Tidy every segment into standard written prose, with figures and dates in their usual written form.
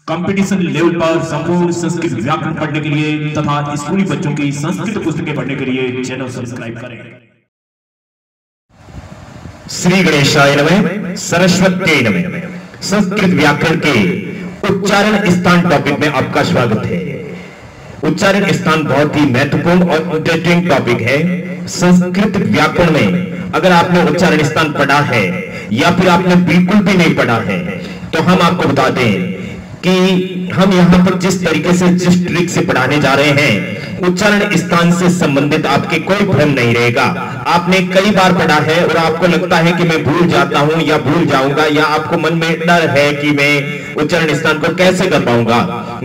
Competition level पर संपूर्ण संस्कृत व्याकरण पढ़ने के लिए तथा स्कूली बच्चों की संस्कृत पुस्तकें पढ़ने के लिए चैनल सब्सक्राइब करें। श्री गणेशाय नमः, सरस्वती नमः। संस्कृत व्याकरण के उच्चारण स्थान टॉपिक में आपका स्वागत है। उच्चारण स्थान बहुत ही महत्वपूर्ण और इंटरेस्टिंग टॉपिक है। संस्कृत व्याकरण में अगर आपने उच्चारण स्थान पढ़ा है या फिर आपने बिल्कुल भी नहीं पढ़ा है तो हम आपको बता दें कि हम यहां पर जिस तरीके से जिस ट्रिक से पढ़ाने जा रहे हैं, उच्चारण स्थान से संबंधित आपके कोई भ्रम नहीं रहेगा। आपने कई बार पढ़ा है और आपको लगता है कि मैं भूल जाता हूं या भूल जाऊंगा, या आपको मन में डर है कि मैं उच्चारण स्थान को कैसे कर पाऊंगा,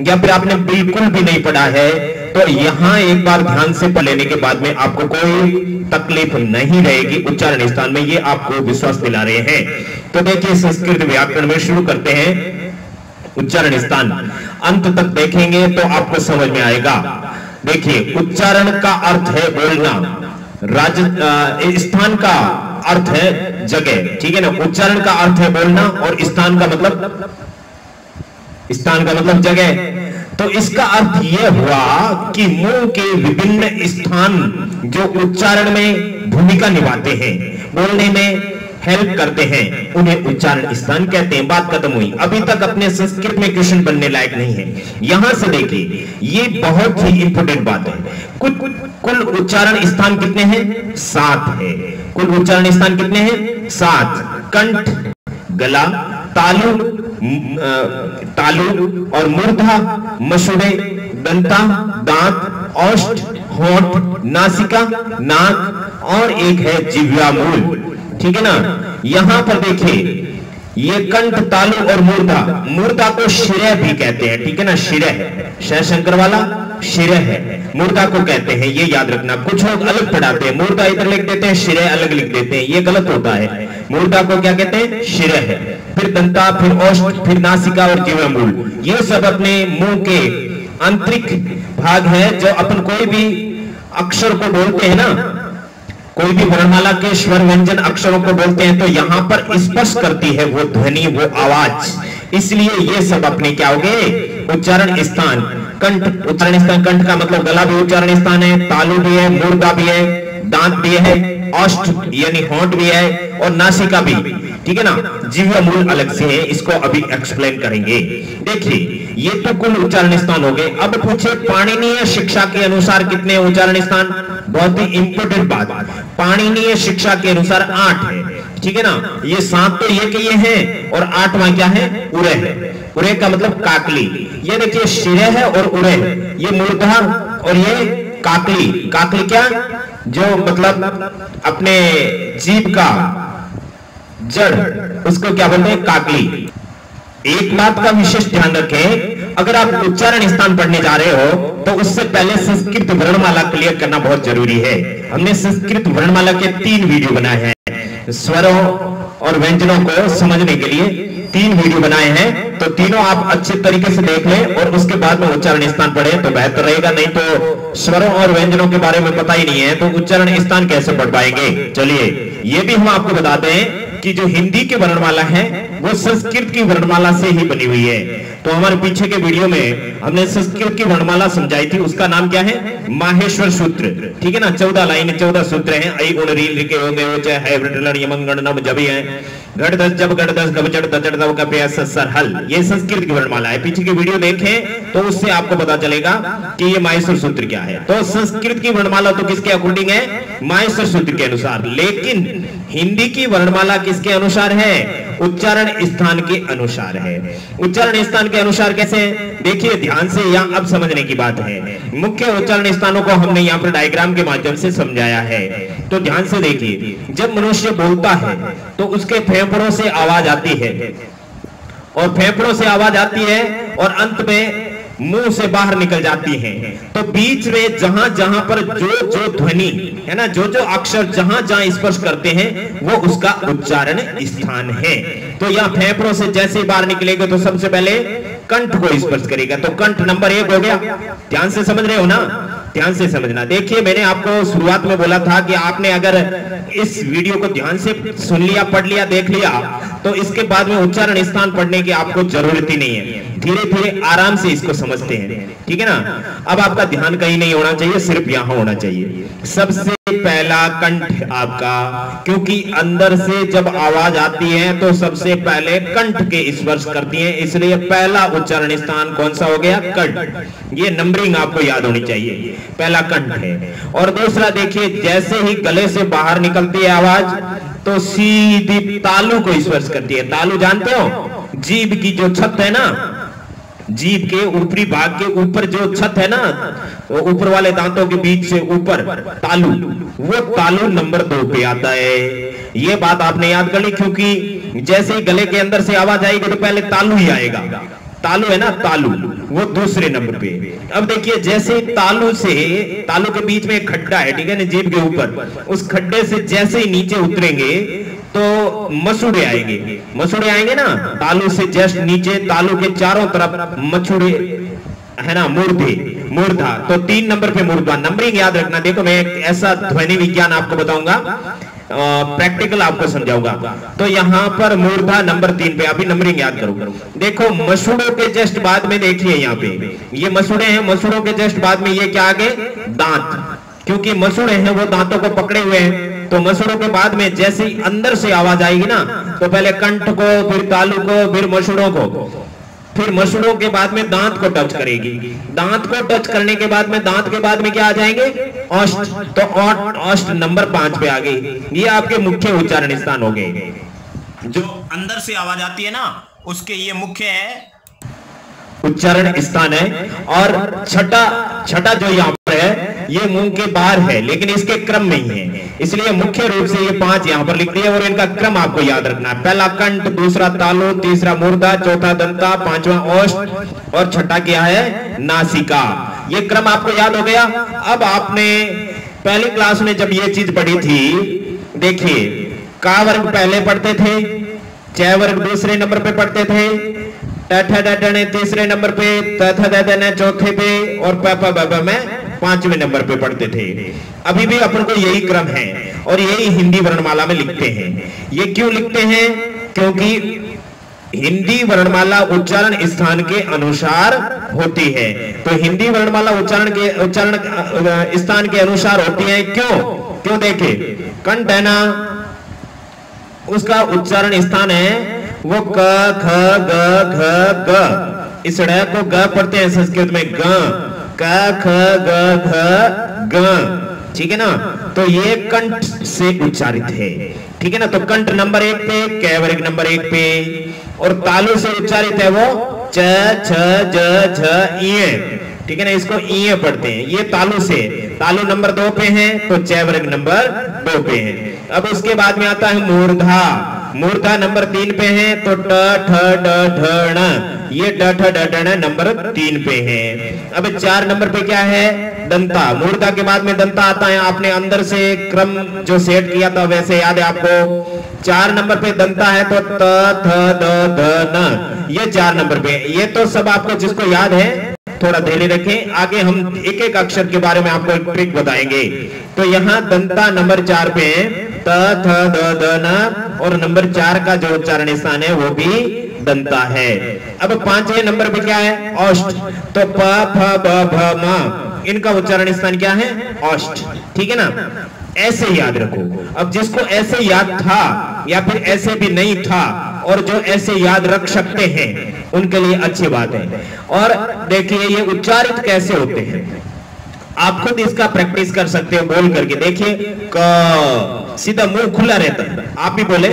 या फिर आपने बिल्कुल भी नहीं पढ़ा है, तो यहां एक बार ध्यान से पढ़ लेने के बाद में आपको कोई तकलीफ नहीं रहेगी उच्चारण स्थान में, ये आपको विश्वास दिला रहे हैं। तो देखिए, संस्कृत व्याकरण में शुरू करते हैं। उच्चारण स्थान अंत तक देखेंगे तो आपको समझ में आएगा। देखिए, उच्चारण का अर्थ है बोलना, स्थान का अर्थ है जगह, ठीक है ना। उच्चारण का अर्थ है बोलना और स्थान का मतलब जगह। तो इसका अर्थ यह हुआ कि मुंह के विभिन्न स्थान जो उच्चारण में भूमिका निभाते हैं, बोलने में हेल्प करते हैं, उन्हें उच्चारण स्थान कहते हैं। बात खत्म हुई। अभी तक अपने संस्कृत में क्वेश्चन बनने लायक नहीं है। यहां से देखिए, ये बहुत ही इंपॉर्टेंट बात है। कुल उच्चारण स्थान कितने हैं? 7 है। कुल उच्चारण स्थान कितने हैं? 7। कंठ, गला, तालु और मूर्धा, मसूड़े, दंता, दांत, ओष्ठ, होंठ, नासिका, नाक और एक है जिह्वामूल, ठीक है ना। यहां पर देखिए, ये कंठ, तालु और मूर्धा को शिरः भी कहते हैं, ठीक है ना। शिरः, शंकर वाला शिरः है, मूर्धा को कहते हैं, ये याद रखना। कुछ लोग अलग पढ़ाते हैं, मूर्धा इधर लिख देते हैं, शिरः अलग लिख देते हैं, ये गलत होता है। मूर्धा को क्या कहते हैं? शिरः है। फिर दंता, फिर ओष्ठ, फिर नासिका और जिह्वामूल, ये सब अपने मुंह के आंतरिक भाग है। जो अपन कोई भी अक्षर को बोलते हैं ना, कोई भी वर्णमाला के स्वर व्यंजन अक्षरों को बोलते हैं, तो यहां पर स्पर्श करती है वो ध्वनि, वो आवाज। इसलिए ये सब अपने क्या हो गए? उच्चारण स्थान। कंठ, उच्चारण स्थान। कंठ का मतलब गला भी उच्चारण स्थान है, तालु भी है, मूर्धा भी है, दांत भी है, ओष्ठ यानी होंठ भी है और नासिका भी, ठीक है ना। जिह्वामूल अलग से है, इसको अभी एक्सप्लेन करेंगे। देखिए, ये तो कुल उच्चारण स्थान हो गए। अब पूछे पाणिनीय शिक्षा के अनुसार कितने उच्चारण स्थान? बहुत ही इंपॉर्टेंट बात। पाणिनीय शिक्षा के अनुसार 8 है, ठीक है ना। ये 7 तो ये के ये हैं और 8वां क्या है? उरे है। उरे का मतलब काकली। ये देखिए, शिरः है और उरे, ये मूर्धा और ये काकली। काकली क्या? जो मतलब अपने जीभ का जड़, उसको क्या बोलते हैं? काकली। एक बात का विशेष ध्यान रखें, अगर आप उच्चारण स्थान पढ़ने जा रहे हो तो उससे पहले संस्कृत वर्णमाला क्लियर करना बहुत जरूरी है। हमने संस्कृत वर्णमाला के 3 वीडियो बनाए हैं। स्वरों और व्यंजनों को समझने के लिए 3 वीडियो बनाए हैं, तो तीनों आप अच्छे तरीके से देख लें और उसके बाद में उच्चारण स्थान पढ़ें तो बेहतर रहेगा। नहीं तो स्वरों और व्यंजनों के बारे में पता ही नहीं है तो उच्चारण स्थान कैसे पढ़ पाएंगे। चलिए, ये भी हम आपको बताते हैं कि जो हिंदी की वर्णमाला है वो संस्कृत की वर्णमाला से ही बनी हुई है। तो हमारे पीछे के वीडियो में हमने संस्कृत की वर्णमाला समझाई थी, उसका नाम क्या है? माहेश्वर सूत्र, ठीक है ना। 14 लाइन, 14 सूत्र हैं। ऐ गुण रील लिखे होंगे, वो चाहे हाइब्रिड यमंगण नम जबी है, घट 10 जब घट 10 गब चढ़ तचड़ तब का प्यास सर हल। ये संस्कृत की वर्णमाला है। पीछे की वीडियो देखें तो उससे आपको पता चलेगा कि ये माहेश्वर सूत्र क्या है। तो संस्कृत की वर्णमाला तो किसके अकॉर्डिंग है? माहेश्वर सूत्र के अनुसार। लेकिन हिंदी की वर्णमाला किसके अनुसार है? उच्चारण स्थान के अनुसार है। उच्चारण स्थान के अनुसार कैसे? देखिए ध्यान से, यहां अब समझने की बात है। मुख्य उच्चारण स्थानों को हमने यहां पर डायग्राम के माध्यम से समझाया है। तो ध्यान से देखिए, जब मनुष्य बोलता है तो उसके फेफड़ों से आवाज आती है, और फेफड़ों से आवाज आती है और अंत में मुंह से बाहर निकल जाती है। तो बीच में जहां जहां पर जो ध्वनि है ना, जो अक्षर जहां जहां स्पर्श करते हैं वो उसका उच्चारण स्थान है। तो यहां फेफड़ों से जैसे बाहर निकलेगा तो सबसे पहले कंठ को स्पर्श करेगा, तो कंठ नंबर 1 हो गया। ध्यान से समझ रहे हो ना? ध्यान से समझना। देखिए, मैंने आपको शुरुआत में बोला था कि आपने अगर इस वीडियो को ध्यान से सुन लिया, पढ़ लिया, देख लिया, तो इसके बाद में उच्चारण स्थान पढ़ने की आपको जरूरत ही नहीं है। धीरे धीरे आराम से इसको समझते हैं, ठीक है ना। अब आपका ध्यान कहीं नहीं होना चाहिए, सिर्फ यहां होना चाहिए। सबसे पहला कंठ आपका, क्योंकि अंदर से जब आवाज आती है तो सबसे पहले कंठ के स्पर्श करती है, इसलिए पहला उच्चारण स्थान कौन सा हो गया? कंठ। ये नंबरिंग आपको याद होनी चाहिए, पहला कंठ है। और दूसरा देखिए, जैसे ही गले से बाहर निकलती है आवाज तो सीधी तालु को स्पर्श करती है। तालु जानते हो? जीभ की जो छत है ना, जीभ के ऊपरी भाग के ऊपर जो छत है ना, वो ऊपर वाले दांतों के बीच से ऊपर तालु, वो तालु नंबर 2 पे आता है। ये बात आपने याद कर ली, क्योंकि जैसे ही गले के अंदर से आवाज आएगी तो पहले तालु ही आएगा। तालु है ना, तालु, वो दूसरे नंबर पे। अब देखिए, जैसे तालु से, तालु के बीच में एक खड्डा है, ठीक है ना, जीभ के ऊपर, उस खड्डे से जैसे ही नीचे उतरेंगे तो मसूड़े आएंगे। मसूड़े आएंगे ना, तालु से जस्ट नीचे, तालु के चारों तरफ मसूड़े है ना, मूर्धा। तो 3 नंबर पे मूर्धा। नंबरिंग याद रखना। देखो, मैं एक ऐसा ध्वनि विज्ञान आपको बताऊंगा, प्रैक्टिकल आपको समझाऊंगा। तो यहाँ पर मूर्धा नंबर 3 पे, अभी नंबरिंग याद करो। देखो, मसूड़ों के जस्ट बाद में देखिए, यहाँ पे ये मसूड़े हैं, मसूड़ों के जस्ट बाद में ये क्या आ गए? दांत। क्योंकि मसूड़े हैं वो दांतों को पकड़े हुए हैं, तो मसूड़ों के बाद में जैसे ही अंदर से आवाज आएगी ना, तो पहले कंठ को, फिर तालु को, फिर मसूड़ों को, फिर मसूड़ों के बाद में दांत को टच करेगी। दांत को टच करने के बाद में, दांत के बाद में क्या आ जाएंगे? ओष्ठ। तो ओष्ठ नंबर 5 पे आ गई। ये आपके मुख्य उच्चारण स्थान हो गए। जो अंदर से आवाज आती है ना, उसके ये मुख्य है उच्चारण स्थान है। और छठा जो यहाँ पर है, ये मुंह के बाहर है, लेकिन इसके क्रम में ही है, इसलिए मुख्य रूप से ये 5 यहाँ पर लिख दिए और इनका क्रम आपको याद रखना है। पहला कंठ, दूसरा तालु, तीसरा मूर्धा, चौथा दंता, 5वां ओष्ठ और छठा क्या है? नासिका। ये क्रम आपको याद हो गया। अब आपने पहली क्लास में जब ये चीज पढ़ी थी, देखिए, का वर्ग पहले पढ़ते थे, च वर्ग दूसरे नंबर पे पढ़ते थे, टठने तीसरे नंबर पे, तथने चौथे पे और प में 5वें नंबर पे पढ़ते थे। अभी भी अपन को यही क्रम है और यही हिंदी वर्णमाला में लिखते हैं। ये क्यों लिखते हैं? क्योंकि हिंदी वर्णमाला उच्चारण स्थान के अनुसार होती है। तो हिंदी वर्णमाला उच्चारण स्थान के अनुसार होती है। क्यों देखे, कंठ है ना, उसका उच्चारण स्थान है वो क, ख, ग, घ, ग। इस ड़ को ग पढ़ते हैं संस्कृत में, ग, क, ख, ग, घ, ग, ठीक है ना। तो ये कंठ से उच्चारित है, ठीक है ना। तो कंठ नंबर 1 पे, क वर्ग नंबर 1 पे, और तालु से उच्चारित है वो च, छ, ज, झ, इए, ठीक है ना। इसको इए पढ़ते हैं। ये तालु से, तालु नंबर 2 पे है, तो च वर्ग नंबर 2 पे है। अब उसके बाद में आता है मूर्धा। मूर्धा नंबर 3 पे है, तो ट, ठ, ड, ढ, ण, ये ट, ठ, ड, ढ, ण नंबर 3 पे है। अब 4 नंबर पे क्या है? दंता। मूर्धा के बाद में दंता आता है। आपने अंदर से क्रम जो सेट किया था वैसे याद है आपको। 4 नंबर पे दंता है, तो त, थ, द, ध, न, ये 4 नंबर पे। ये तो सब आपको जिसको याद है थोड़ा धैर्य रखें, आगे हम एक एक अक्षर के बारे में आपको एक ट्रिक बताएंगे। तो यहाँ दंता नंबर 4 पे है, त, थ, द, ध, न, और नंबर 4 का जो उच्चारण स्थान है वो भी दंता है। अब 5वें नंबर पे क्या है? ओष्ठ। तो प, फ, ब, भ, म, इनका उच्चारण स्थान क्या है? ओष्ठ, ठीक है ना। ऐसे याद रखो। अब जिसको ऐसे याद था या फिर ऐसे भी नहीं था और जो ऐसे याद रख सकते हैं उनके लिए अच्छी बात है। और देखिए ये उच्चारित कैसे होते हैं, आप खुद इसका प्रैक्टिस कर सकते हो बोल करके। देखिए क, सीधा मुंह खुला रहता है। आप भी बोले,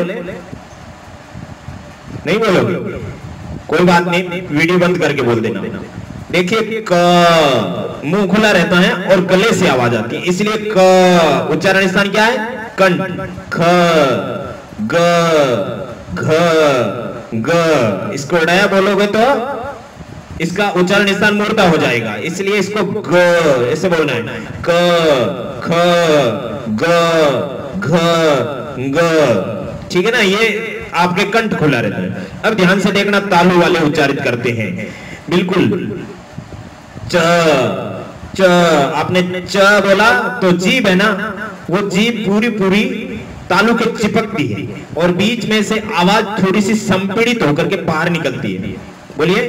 नहीं बोलोगे? कोई बात नहीं, वीडियो बंद करके बोल देना। देखिए क, मुंह खुला रहता है और गले से आवाज आती है, इसलिए क उच्चारण स्थान क्या है? कंठ। ख, ग, घ, ग, इसको उड़ाया बोलोगे तो इसका उच्चारण स्थान मूर्धा हो जाएगा, इसलिए इसको ग ऐसे बोलना है। क, ख, ग, घ, ग, ठीक है ना। ये आपके कंठ खुला रहता है। अब ध्यान से देखना, तालु वाले उच्चारित करते हैं बिल्कुल। च, च, आपने च बोला तो जीभ है ना, वो जीभ पूरी पूरी तालु के चिपकती है और बीच में से आवाज थोड़ी सी संपीड़ित होकर के बाहर निकलती है। बोलिए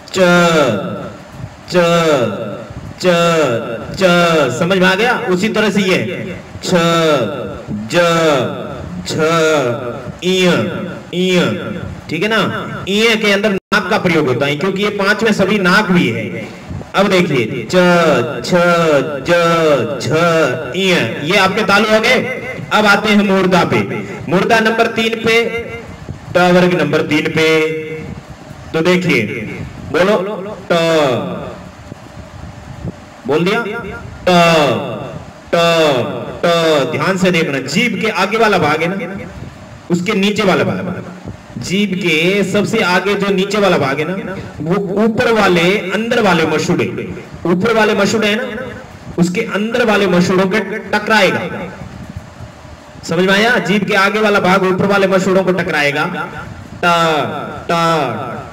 च च च च, समझ में आ गया? उसी तरह से ये छ ज छ इय इय, ठीक है ना? इय के अंदर नाक का प्रयोग होता है क्योंकि ये 5 में सभी नाक भी है। अब देखिए च छ ज झ इय, ये आपके तालु हो गए। अब आते हैं मूर्धा पे। मूर्धा नंबर 3 पे, ट वर्ग नंबर 3 पे। तो देखिए बोलो ट, बोल दिया ट ट ट। ध्यान से देखना, जीभ के आगे वाला भाग है ना, उसके नीचे वाला भाग, जीभ के सबसे आगे जो नीचे वाला भाग है ना, वो ऊपर वाले अंदर वाले मसूड़े, ऊपर वाले मसूड़े है ना, उसके अंदर वाले मसूड़ों के टकराएगा। समझ में आया? जीभ के आगे वाला भाग ऊपर वाले मसूड़ों को टकराएगा। ट ट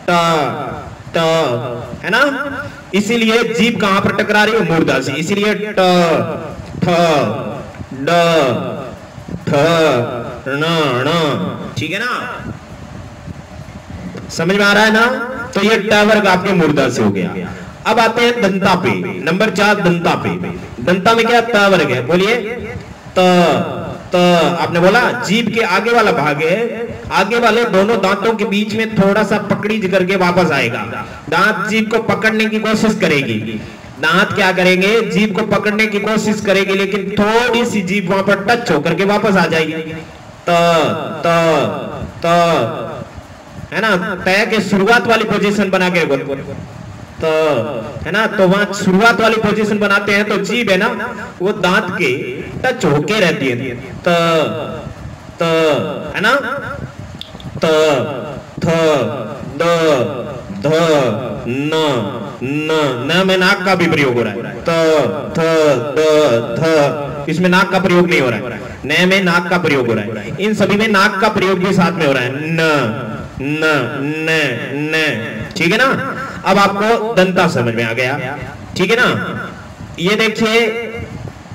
ट ट, है ना? इसीलिए जीभ कहां पर टकरा रही है? मूर्धा से। इसीलिए ट ठ ड ठ न ण, ठीक है ना? समझ में आ रहा है ना? तो ये ट वर्ग आपके मूर्धा से हो गया। अब आते हैं दंता पे, नंबर 4 दंता पे। दंता में क्या त वर्ग है? बोलिए त त। आपने बोला जीभ के आगे वाला भाग है, आगे वाले दोनों दांतों के बीच में थोड़ा सा पकड़ी करके वापस आएगा। दांत जीभ को पकड़ने की कोशिश करेगी, दांत क्या करेंगे? जीभ को पकड़ने की कोशिश करेगी, लेकिन थोड़ी सी जीभ वहां पर टच होकर के वापस आ जाएगी। त त त, है ना? तय के शुरुआत वाली पोजीशन बना के तो, है ना? तो वहां शुरुआत वाली पोजीशन बनाते हैं तो जीभ है ना, वो दांत के टच होके रहती है। त त, है ना? त थ द ध न न में नाक का भी प्रयोग हो रहा है। त थ द ध, इसमें नाक का प्रयोग नहीं हो रहा है। न में नाक का प्रयोग हो रहा है। इन सभी में नाक का प्रयोग भी साथ में हो रहा है। न न न न, ठीक है ना? अब आपको दंता समझ में आ गया, ठीक है ना? ये देखिए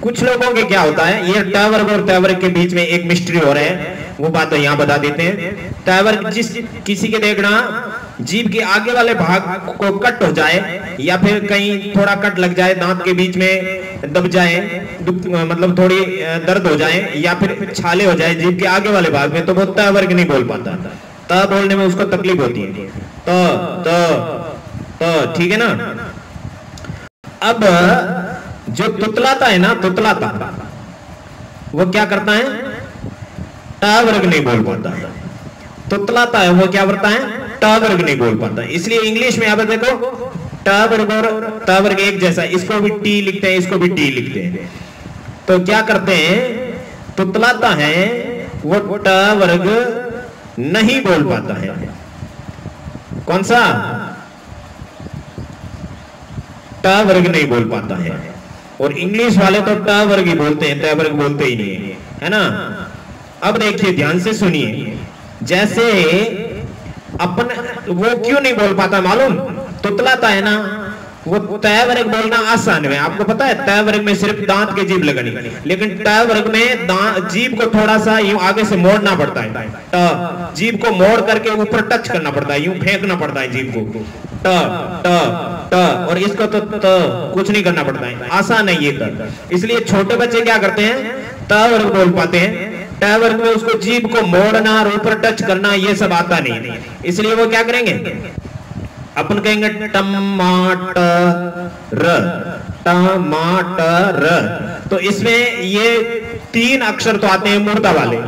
कुछ लोगों के क्या होता है, ये ट वर्ग और त वर्ग के बीच में एक मिस्ट्री हो रहा है, वो बात तो यहाँ बता देते हैं। ट वर्ग जिस किसी के देखना जीभ के आगे वाले भाग को कट हो जाए या फिर कहीं थोड़ा कट लग जाए, दांत के बीच में दब जाए, मतलब थोड़ी दर्द हो जाए या फिर छाले हो जाए जीभ के आगे वाले भाग में, तो वो त वर्ग नहीं बोल पाता। त बोलने में उसको तकलीफ होती है। तो ठीक है ना? अब जो तुतलाता है ना, तुतलाता वो क्या करता है? ट वर्ग नहीं बोल पाता। तुतलाता है वो क्या करता है? ट वर्ग नहीं बोल पाता। इसलिए इंग्लिश में आप देखो ट वर्ग और त वर्ग एक जैसा, इसको भी टी लिखते हैं, इसको भी टी लिखते हैं। तो क्या करते हैं? तुतलाता है वो ट वर्ग नहीं बोल पाता है। कौन सा? ट वर्ग नहीं बोल पाता है। और इंग्लिश वाले तो ट वर्ग ही बोलते हैं, त वर्ग बोलते ही नहीं है ना? अब देखिए ध्यान से सुनिए, जैसे अपन वो क्यों नहीं बोल पाता मालूम? तुतलाता है ना, वो त वर्ग बोलना आसान है। आपको पता है त वर्ग में सिर्फ दांत के जीभ लगनी, लेकिन ट वर्ग में जीभ को थोड़ा सा यूं आगे से मोड़ना पड़ता है। ट जीभ को मोड़ करके ऊपर टच करना पड़ता है, यूं फेंकना पड़ता है जीभ को। ट ट ट, और इसको तो कुछ नहीं करना पड़ता है, आसान है ये त। इसलिए छोटे बच्चे क्या करते हैं? त वर्ग बोल पाते हैं। ट वर्ग में उसको जीभ को मोड़ना और ऊपर टच करना ये सब आता नहीं, इसलिए वो क्या करेंगे? अपन कहेंगे टमाटर, टमाटर। तो इसमें ये 3 अक्षर तो आते हैं मूर्धा वाले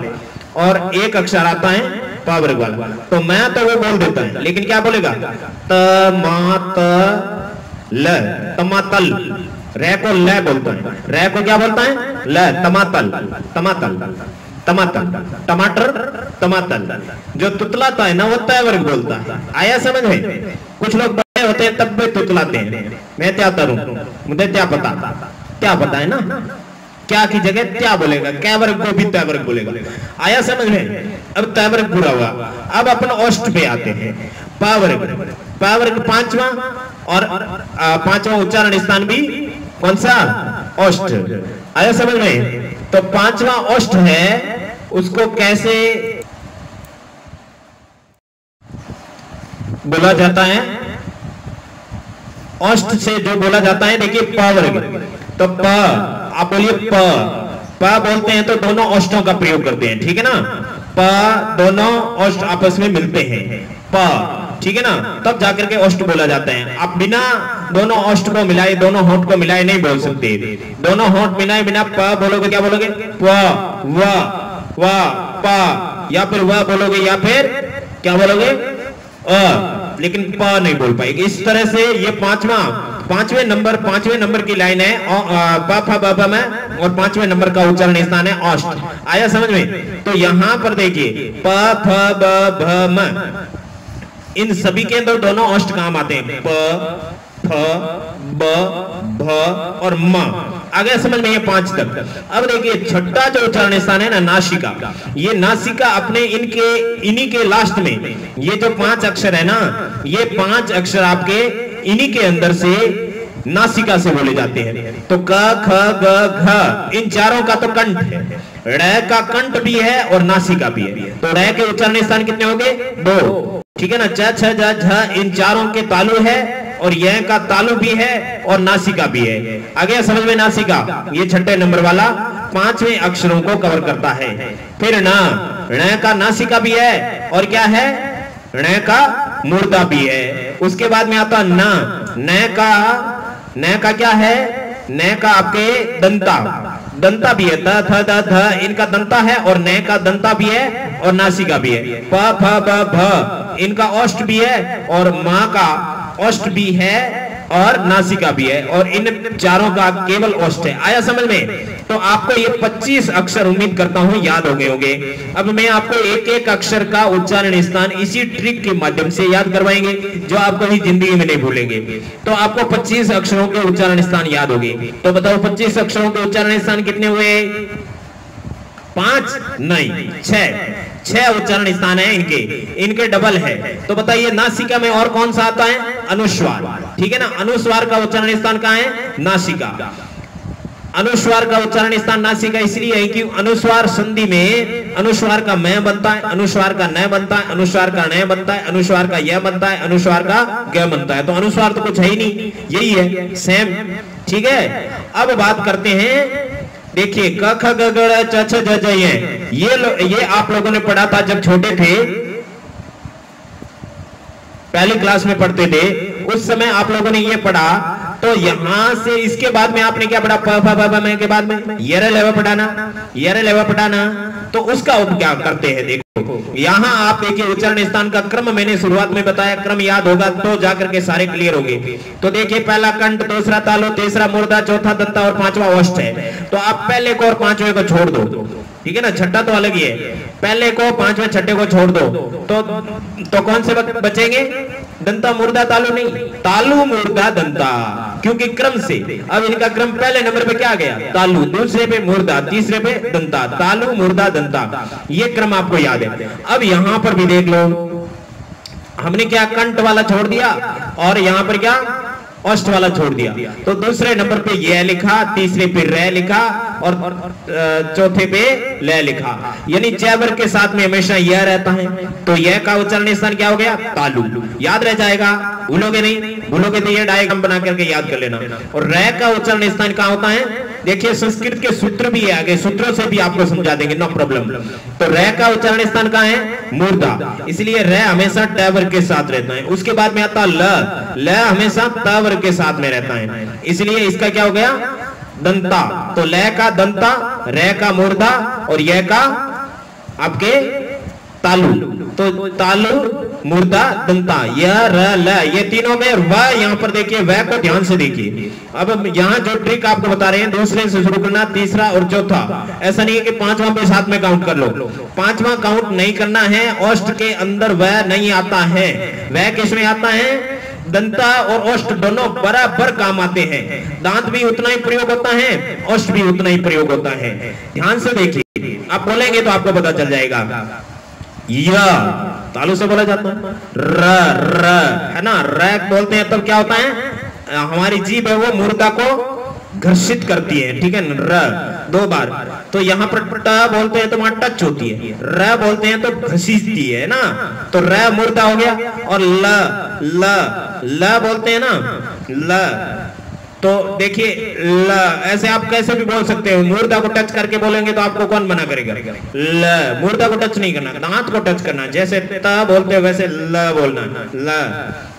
और 1 अक्षर आता है प वर्ग वाला। तो मैं तो वो बोल देता है, लेकिन क्या बोलेगा? तमातल, तमातल। रे को ल बोलता है, रे को क्या बोलता है? ल। तमातल, तमातल, टमाटर, टमाटर, टमाटर। जो तुतलाता है ना वो त वर्ग बोलता है। आया समझ में? कुछ लोग बड़े होते हैं तब भी तुतलाते हैं। मैं क्या करूं? मुझे क्या पता? क्या पता है ना? क्या की जगह क्या बोलेगा? क्या वर्ग को भी त वर्ग बोलेगा। आया समझ में? अब त वर्ग पूरा हुआ। अब अपन ओष्ठ पे आते हैं। प वर्ग, प वर्ग 5वां और 5वां उच्चारण स्थान भी कौन सा? ओष्ठ। आया समझ में? तो 5वां ओष्ठ है उसको कैसे बोला जाता है? ओष्ठ से जो बोला जाता है, देखिए प वर्ग, तो प आप बोलिए प बोलते हैं तो दोनों ओष्ठों का प्रयोग करते हैं, ठीक है ना। प दोनों ओष्ठ आपस में मिलते हैं, प, ठीक है ना, तब जाकर के ओष्ठ बोला जाता है। आप बिना दोनों ओष्ठ को मिलाए, दोनों होंठ को मिलाए नहीं बोल सकते। दोनों होंठ मिलाए बिना प बोलोगे क्या बोलोगे? प, व, प, या फिर व बोलोगे या फिर क्या बोलोगे? अ, लेकिन प नहीं बोल पाएगी। इस तरह से ये पांचवें नंबर की लाइन है प फ ब भ म, और पांचवें नंबर का उच्चारण स्थान है ओष्ठ। आया समझ में? तो यहां पर देखिए प फ ब भ म, इन सभी के अंदर दोनों ओष्ठ काम आते हैं, प फ ब भ और म। आ गया समझ में? ये 5 तक। अब देखिए छठा जो उच्चारण स्थान है ना, नासिका। ये नासिका अपने इन्हीं के लास्ट में, ये जो 5 अक्षर है ना, ये 5 अक्षर आपके इन्हीं के अंदर से नासिका से बोले जाते हैं। तो क ख ग घ, इन चारों का तो कंठ है, ड़ का कंठ भी है और नासिका भी है। तो ड़ के उच्चारण स्थान कितने हो गए? 2, ठीक है ना। च छ ज झ, इन चारों के तालु है, और यह का तालु भी है और नासिका भी है। आ गया समझ में? नासिका ये छठे नंबर वाला 5वें अक्षरों को कवर करता है। फिर न, ण का नासिका भी है और क्या है? ण का मूर्धा भी है। उसके बाद में आता न का क्या है? न का आपके दंता भी है, त थ द ध, इनका दंता है और न का दंता भी है और नासिका भी है। प फ ब भ, इनका ओष्ठ भी है और मां का ओष्ठ भी है और नासिका भी है, और इन चारों का केवल ओष्ठ है। आया समझ में? तो आपको ये 25 अक्षर उम्मीद करता हूं याद हो गए होंगे। अब मैं आपको एक एक अक्षर का उच्चारण स्थान इसी ट्रिक के माध्यम से याद करवाएंगे, जो आप कभी जिंदगी में नहीं भूलेंगे। तो आपको 25 अक्षरों के उच्चारण स्थान याद हो गए। तो बताओ 25 अक्षरों के उच्चारण स्थान कितने हुए? 5 नहीं, 6 उच्चारण स्थान है इनके डबल है। तो बताइए नासिका में और कौन सा आता है? अनुस्वार, ठीक है ना। अनुस्वार का उच्चारण स्थान कहां है? नासिका। अनुस्वार का उच्चारण स्थान नासिका इसलिए है कि अनुस्वार संधि में अनुस्वार का मैं बनता है, अनुस्वार का न बनता है, अनुस्वार का न बनता है, अनुस्वार का य बनता है, अनुस्वार का ग बनता है। तो अनुस्वार तो कुछ है ही नहीं, यही है सेम, ठीक है। अब बात करते हैं, देखिए क ख ग घ च छ ज झ ये आप लोगों ने पढ़ा था जब छोटे थे, पहली क्लास में पढ़ते थे, उस समय आप लोगों ने ये पढ़ा। तो यहां से इसके बाद में आपने क्या पढ़ा? प फ ब भ म के बाद में येरे लेवा पढ़ाना। तो उसका उप क्या करते हैं? देखो यहां आप देखिए उच्चारण स्थान का क्रम मैंने शुरुआत में बताया, क्रम याद होगा तो जाकर के सारे क्लियर होंगे। तो देखिए पहला कंठ, दूसरा तालु, तीसरा मूर्धा, चौथा दंता और 5वां ओष्ठ है। तो आप पहले को और 5वें को छोड़ दो, ठीक है ना। छठा तो अलग ही है, पहले को 5वें छठे को छोड़ दो तो कौन से बचेंगे? दंता मूर्धा तालु नहीं, तालु मूर्धा दंता, क्योंकि क्रम से। अब इनका क्रम पहले नंबर पे क्या गया? तालु, दूसरे पे मूर्धा, तीसरे पे दंता, तालु मूर्धा दंता, ये क्रम आपको याद है। अब यहां पर भी देख लो, हमने क्या कंठ वाला छोड़ दिया और यहां पर क्या ओष्ठ वाला छोड़ दिया। तो दूसरे नंबर पे ये लिखा, तीसरे पे रे लिखा और चौथे पे ले लिखा, यानी जैवर के साथ में हमेशा यह रहता है। तो यह का उच्चारण स्थान क्या हो गया? तालु। याद रह जाएगा, भूलोगे नहीं, भूलोगे तो ये डायग्राम बना करके याद कर लेना। और रे का उच्चारण स्थान कहां होता है? देखिए संस्कृत के सूत्र भी है आगे, सूत्रों से भी आपको समझा देंगे, नो प्रॉब्लम। तो रे का उच्चारण स्थान कहां है? मूर्धा, इसलिए रे हमेशा टैवर के साथ रहता है। उसके बाद में आता ल हमेशा तावर के साथ में रहता है, इसलिए इसका क्या हो गया? दंता। तो ल का दंता, रे का मूर्धा और यह का आपके तालु। तो तालु मूर्धा दंता, यह र ल ये तीनों में। वह यहाँ पर देखिए, वह को ध्यान से देखिए। अब यहाँ जो ट्रिक आपको बता रहे हैं, दूसरे से शुरू करना, तीसरा और चौथा। ऐसा नहीं है कि 5वां पे साथ में काउंट कर लो, 5वां काउंट नहीं करना है। ओष्ठ के अंदर वह नहीं आता है, वह किस में आता है? दंता और ओष्ठ दोनों बराबर काम आते हैं। दांत भी उतना ही प्रयोग होता है, ओष्ठ भी उतना ही प्रयोग होता है। ध्यान से देखिए, आप बोलेंगे तो आपको पता चल जाएगा। या तालु से बोला जाता है, र है ना, र बोलते हैं तब क्या होता है? हमारी जीभ है वो मूर्धा को घर्षित करती है, ठीक है, र 2 बार। तो यहाँ पर ट बोलते हैं तो वहां टच होती है, र बोलते हैं तो घसीटती है ना, तो र मुर्दा हो गया। और ल बोलते हैं ना, ल, तो देखिए ल ऐसे आप कैसे भी बोल सकते हो। मुर्दा को टच करके बोलेंगे तो आपको कौन मना करेगा? ल, मुर्दा को टच नहीं करना, दांत को टच करना। जैसे त बोलते हो वैसे ल बोलना, ल।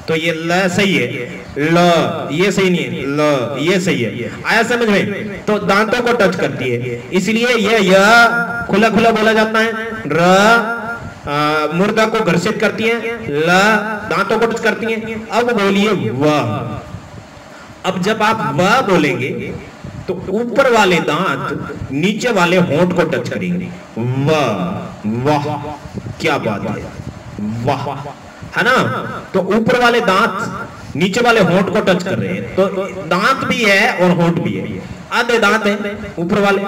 तो ये ल सही है, ल ये सही नहीं है, ल ये सही है। आया समझ में? तो दांतों को टच करती है, इसलिए ये खुला खुला बोला जाता है। र मुर्दा को घर्षित करती है, ल दांतों को टच करती है। अब बोलिए वाह। अब जब आप वाह बोलेंगे तो ऊपर वाले दांत नीचे वाले होंठ को टच करेंगे। वाह वाह, क्या बात है, वाह, है ना? तो ऊपर वाले दांत नीचे वाले होंठ को टच कर रहे हैं, तो दांत भी है और होंठ भी है। आधे दांत है ऊपर वाले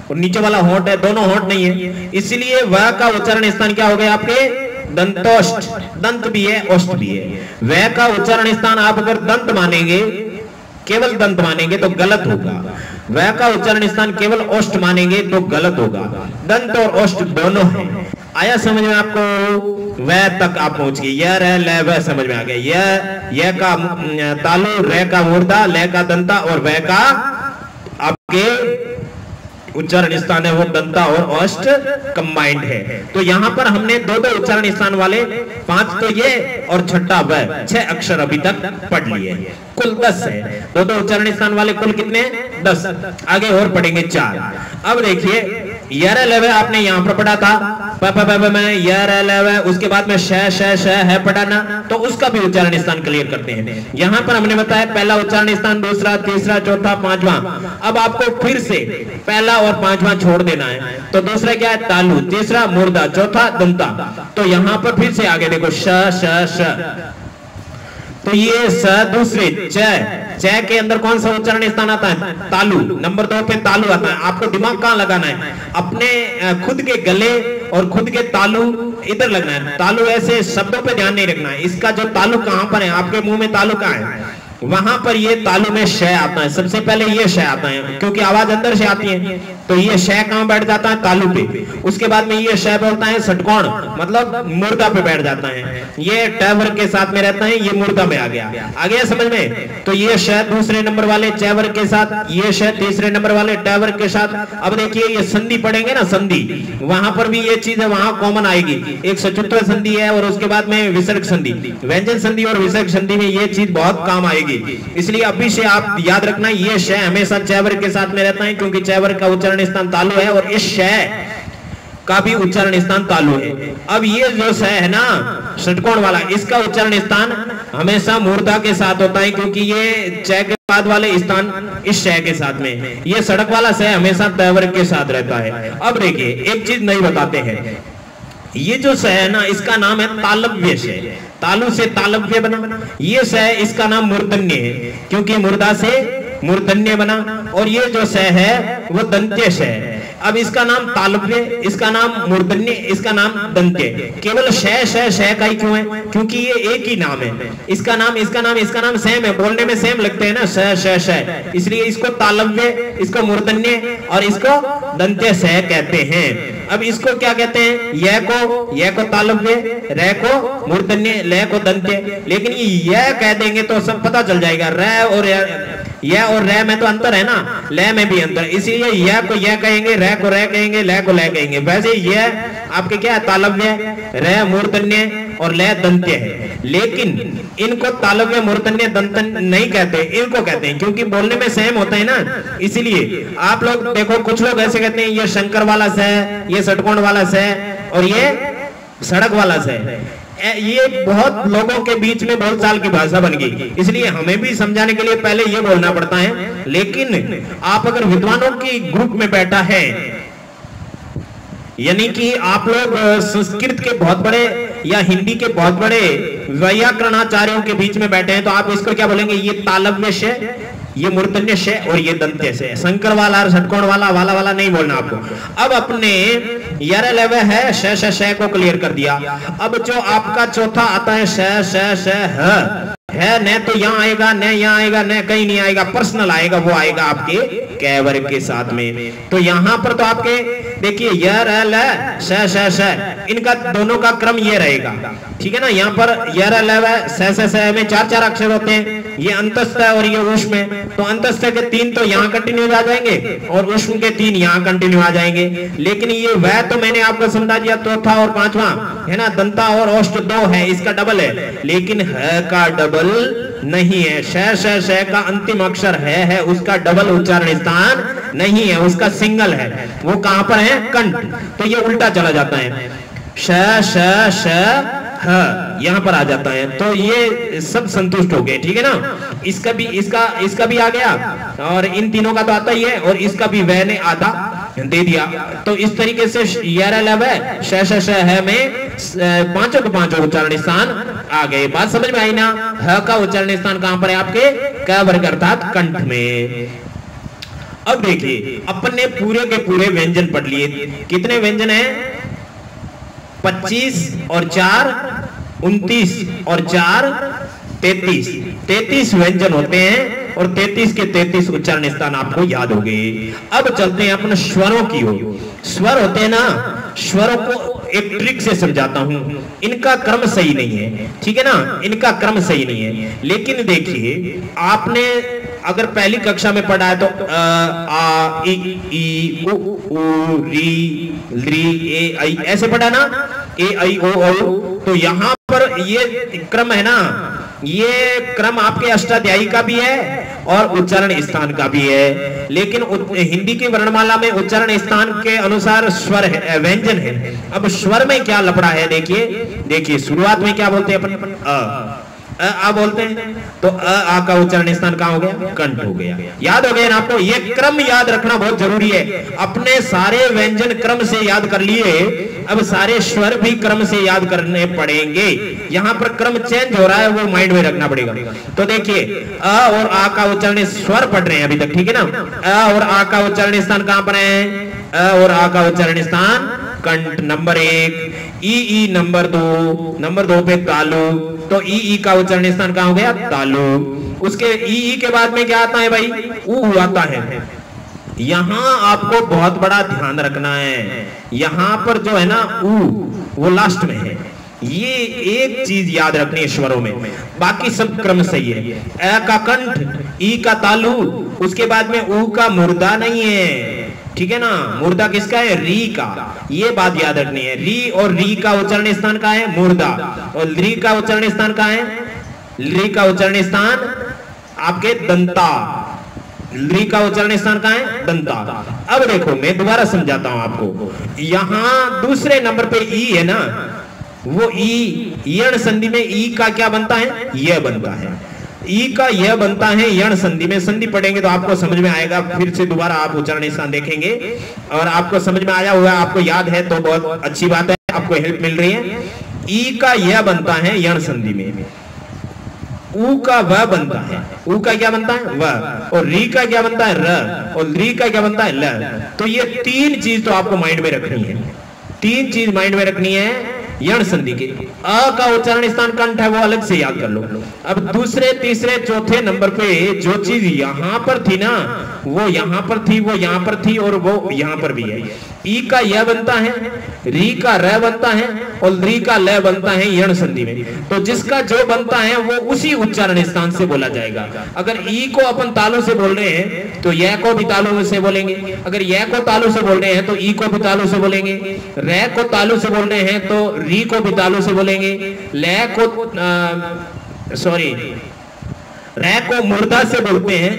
और नीचे वाला होंठ है, दोनों होंठ नहीं है। इसलिए वह का उच्चारण स्थान क्या हो गया आपके? दंतोष्ठ। दंत भी है, ओष्ठ भी है। वह का उच्चारण स्थान आप अगर दंत मानेंगे, केवल दंत मानेंगे तो गलत होगा। वह का उच्चारण स्थान केवल ओष्ठ मानेंगे तो गलत होगा। दंत और ओष्ठ दोनों हैं। आया समझ में आपको? वह तक आप पहुंच गए। यह रह ल वह समझ में आ गया। यह का तालु, रह का मुर्दा, ल का दंता और वह का आपके उच्चारण स्थान है वो दंता और ओष्ठ कंबाइंड है। तो यहाँ पर हमने 2 उच्चारण स्थान वाले 5 तो ये और छठा वह 6 अक्षर अभी तक पढ़ लिए। कुल 10 है। 2 उच्चारण स्थान वाले कुल कितने? 10। आगे और पढ़ेंगे 4। अब देखिए यर लव आपने यहाँ पर पढ़ा था, में यर लव, उसके बाद में श है पढ़ा ना, तो उसका भी उच्चारण स्थान क्लियर करते हैं। यहाँ पर हमने बताया पहला उच्चारण स्थान, दूसरा, तीसरा, चौथा, 5वां। अब आपको फिर से पहला और 5वां छोड़ देना है। तो दूसरा क्या है? तालु, तीसरा मुर्दा, चौथा दंता। तो यहाँ पर फिर से आगे देखो श। तो ये स दूसरे च के अंदर कौन सा उच्चारण स्थान आता है? तालु। नंबर 2 पे तालु आता है। आपको दिमाग कहाँ लगाना है? अपने खुद के गले और खुद के तालु इधर लगना है। तालु ऐसे शब्दों पे ध्यान नहीं रखना है। इसका जो तालु कहाँ पर है, आपके मुंह में तालु कहाँ है, वहां पर ये तालु में श आता है। सबसे पहले ये श आता है क्योंकि आवाज अंदर से आती है। तो ये श कहां बैठ जाता है? तालु पे। उसके बाद में ये श बोलता है षटकोण, मतलब मुर्दा पे बैठ जाता है। ये ट वर्ग के साथ में रहता है, ये मुर्दा में आ गया। आ गया समझ में? तो ये श दूसरे नंबर वाले च वर्ग के साथ, ये श तीसरे नंबर वाले ट वर्ग के साथ। अब देखिए ये संधि पढ़ेंगे ना, संधि, वहां पर भी ये चीज है, वहां कॉमन आएगी। एक सचुत्व संधि है और उसके बाद में विसर्ग संधि। व्यंजन संधि और विसर्ग संधि में ये चीज बहुत काम आएगी। इसलिए अभी से आप याद रखना, ये श हमेशा च वर्ग के साथ में रहता है क्योंकि च वर्ग का उच्चारण स्थान तालु है और इस श का भी उच्चारण स्थान तालु है। अब ये जो स है ना षटकोण वाला, इसका उच्चारण स्थान हमेशा मूर्धा के साथ होता है क्योंकि ये च के बाद वाले स्थान इस श के साथ में। ये सड़क वाला स हमेशा त वर्ग के साथ रहता है। अब देखिए एक चीज नहीं बताते हैं, ये जो स है ना इसका नाम है तालव्य स। तालु से तालव्य बना। ये स इसका नाम मूर्धन्य है क्योंकि मुर्दा से मूर्धन्य बना। और ये जो स है वो दंत्य स है। अब इसका नाम तालव्य, इसका नाम मूर्धन्य, इसका नाम दंत्य। केवल श का ही क्यों है? क्योंकि ये एक ही नाम है। इसका नाम, इसका नाम, इसका नाम सेम है, बोलने में सेम लगते हैं ना, श, इसलिए इसको तालव्य, इसको मूर्धन्य और इसको दंत्य स कहते हैं। अब इसको क्या कहते हैं? य को तालव्य, र को मूर्धन्य, ल को दंत्य। लेकिन ये कह देंगे तो सब पता चल जाएगा। र और य और र में तो अंतर है ना, ल में भी अंतर, इसीलिए य को य कहेंगे, र को र कहेंगे, ल को ल कहेंगे। वैसे ये आपके क्या है? तालव्य, र मूर्धन्य और ल दंत्य है। लेकिन इनको तालव्य, मूर्धन्य, दंतन नहीं कहते, इनको कहते हैं क्योंकि बोलने में सेम होता है ना। इसीलिए आप लोग देखो, कुछ लोग ऐसे कहते हैं ये शंकर वाला स है, ये षटकोण वाला स है और ये सड़क वाला स है। ये बहुत लोगों के बीच में बोलचाल की भाषा बन गई, इसलिए हमें भी समझाने के लिए पहले ये बोलना पड़ता है। लेकिन आप अगर विद्वानों की ग्रुप में बैठा है, यानी कि आप लोग संस्कृत के बहुत बड़े या हिंदी के बहुत बड़े व्याकरणाचार्यों के बीच में बैठे हैं, तो आप इसको क्या बोलेंगे? ये तालव्य श, ये मूर्धन्य श और ये दंत्य श। शंकर वाला और षटकोण वाला नहीं बोलना आपको। अब अपने यर लव है श को क्लियर कर दिया। अब जो आपका चौथा आता है श ह, है न तो यहाँ आएगा, न यहाँ आएगा, न कहीं नहीं आएगा, पर्सनल आएगा, वो आएगा आपके कै वर्ग के साथ में। तो यहाँ पर तो आपके देखिए य र ल श श श इनका दोनों का क्रम ये रहेगा, ठीक है ना। यहाँ पर य र ल श श में 4-4 अक्षर होते हैं, ये अंतस्थ और ये ऊष्म है, तो अंतस्थ के 3 तो यहाँ कंटिन्यू आ जाएंगे और ऊष्म के 3 यहाँ कंटिन्यू आ जाएंगे। लेकिन ये वह तो मैंने आपको समझा दिया, चौथा और पांचवा है ना, दंता और ओष्ठ 2 है, इसका डबल है, लेकिन ह का डबल नहीं है। श का अंतिम अक्षर है उसका डबल उच्चारण स्थान नहीं है, उसका सिंगल है। वो कहां पर है? कंठ। तो ये उल्टा चला जाता है, श यहाँ पर आ जाता है। तो ये सब संतुष्ट हो गए, ठीक है ना। इसका भी आ गया और इन तीनों का तो आता ही है, और इसका भी वह ने आधा दे दिया। तो इस तरीके से श है में पांचों के पांचों उच्चारण स्थान आ गए। बात समझ में आई ना। ह का उच्चारण स्थान कहां पर है? आपके क वर्ग अर्थात कंठ में। अब देखिए अपन ने पूरे के पूरे व्यंजन पढ़ लिए। कितने व्यंजन हैं? 25 और 4 29 और 4 33 33 व्यंजन होते हैं और 33 के 33 उच्चारण स्थान आपको याद हो गए। अब चलते हैं अपने स्वरों की ओर। स्वर होते हैं ना, स्वरों को एक ट्रिक से समझाता हूं। इनका क्रम सही नहीं है, ठीक है ना, इनका क्रम सही नहीं है। लेकिन देखिए आपने अगर पहली कक्षा में पढ़ा है तो आ इ उ री ए आई ऐसे पढ़ा ना, ए आई ओ औ। तो यहाँ पर ये क्रम है ना, ये क्रम आपके अष्टाध्यायी का भी है और उच्चारण स्थान का भी है। लेकिन हिंदी की वर्णमाला में उच्चारण स्थान के अनुसार स्वर है, व्यंजन है। अब स्वर में क्या लफड़ा है देखिए शुरुआत में क्या बोलते हैं अपन? आ बोलते हैं। तो आ का उच्चारण स्थान कहां हो गया? कंठ हो गया। याद हो गया ना आपको? ये क्रम याद रखना बहुत जरूरी है। अपने सारे व्यंजन क्रम से याद कर लिए, अब सारे स्वर भी क्रम से याद करने पड़ेंगे। यहाँ पर क्रम चेंज हो रहा है, वो माइंड में रखना पड़ेगा। तो देखिए अ और आ का उच्चारण स्वर पढ़ रहे हैं अभी तक, ठीक है ना। अ और आ का उच्चारण स्थान कहां पर है? अ और आ का उच्चारण स्थान कंठ नंबर 1। ई नंबर 2, नंबर 2 पे तालु। तो ई का उच्चारण स्थान कहां हो गया? तालु। उसके ई के बाद में क्या आता है भाई? ऊ आता है। यहां आपको बहुत बड़ा ध्यान रखना है, यहां पर जो है ना ऊ वो लास्ट में है। ये एक चीज याद रखनी है स्वरों में, बाकी सब क्रम सही है। ए का कंठ, ई का तालु, उसके बाद में ऊ का मुर्दा नहीं है, ठीक है ना। मुर्दा किसका है? री का। ये बात याद रखनी है। री और री का उच्चारण स्थान कहां है? मुर्दा। और री का उच्चारण स्थान कहां है? री का उच्चारण स्थान आपके दंता। री का उच्चारण स्थान कहां है? दंता। अब देखो मैं दोबारा समझाता हूं आपको। यहां दूसरे नंबर पे ई है ना, वो ई यण संधि में ई का क्या बनता है? यह बनता है। ई का यह बनता है यण संधि में। संधि पढ़ेंगे तो आपको समझ में आएगा। फिर से दोबारा आप उच्चारण स्थान देखेंगे और आपको समझ में आया हुआ, आपको याद है तो बहुत अच्छी बात है, आपको हेल्प मिल रही है। ई का यह बनता है यण संधि में। ऊ का वह बनता है। ऊ का क्या बनता है? वह। और री का क्या बनता है? र। और री का क्या बनता है? ल। तो ये 3 चीज तो आपको माइंड में रखनी है। 3 चीज माइंड में रखनी है यण संधि के। अ का उच्चारण स्थान कंठ है, वो अलग से याद कर लो। अब दूसरे तीसरे चौथे नंबर पे जो चीज यहां पर थी ना, वो यहां पर थी, वो यहां पर थी और वो यहां पर भी है। ई का यह बनता है, री का र बनता है और री का ल बनता है यण संधि में। तो जिसका जो बनता है वो उसी उच्चारण स्थान से बोला जाएगा। अगर ई को अपन तालु से बोल रहे हैं तो यह को भी तालु से बोलेंगे। अगर यह को तालु से बोल रहे हैं तो ई को भी तालु से बोलेंगे। र को तालु से बोल रहे हैं तो री को भी तालु से बोलेंगे। ल को र को मुर्दा से बोलते हैं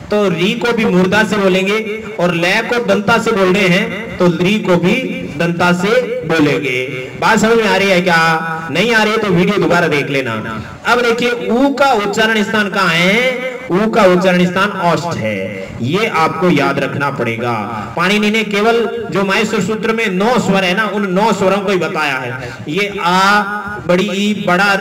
तो री को भी मुर्दा से बोलेंगे। और ल को दंता से बोल रहे हैं तो री को भी दंता से बोलेंगे। बात समझ में आ रही है क्या? नहीं आ रही है तो वीडियो दोबारा देख लेना। अब देखिए ऊ का उच्चारण स्थान कहां है? ऊ का उच्चारण स्थान ओष्ठ है। ये आपको याद रखना पड़ेगा। पाणिनि ने केवल जो माहेश्वर सूत्र में 9 स्वर है ना, उन 9 स्वरों को ही बताया है। ये आ, बड़ी ई, बड़ा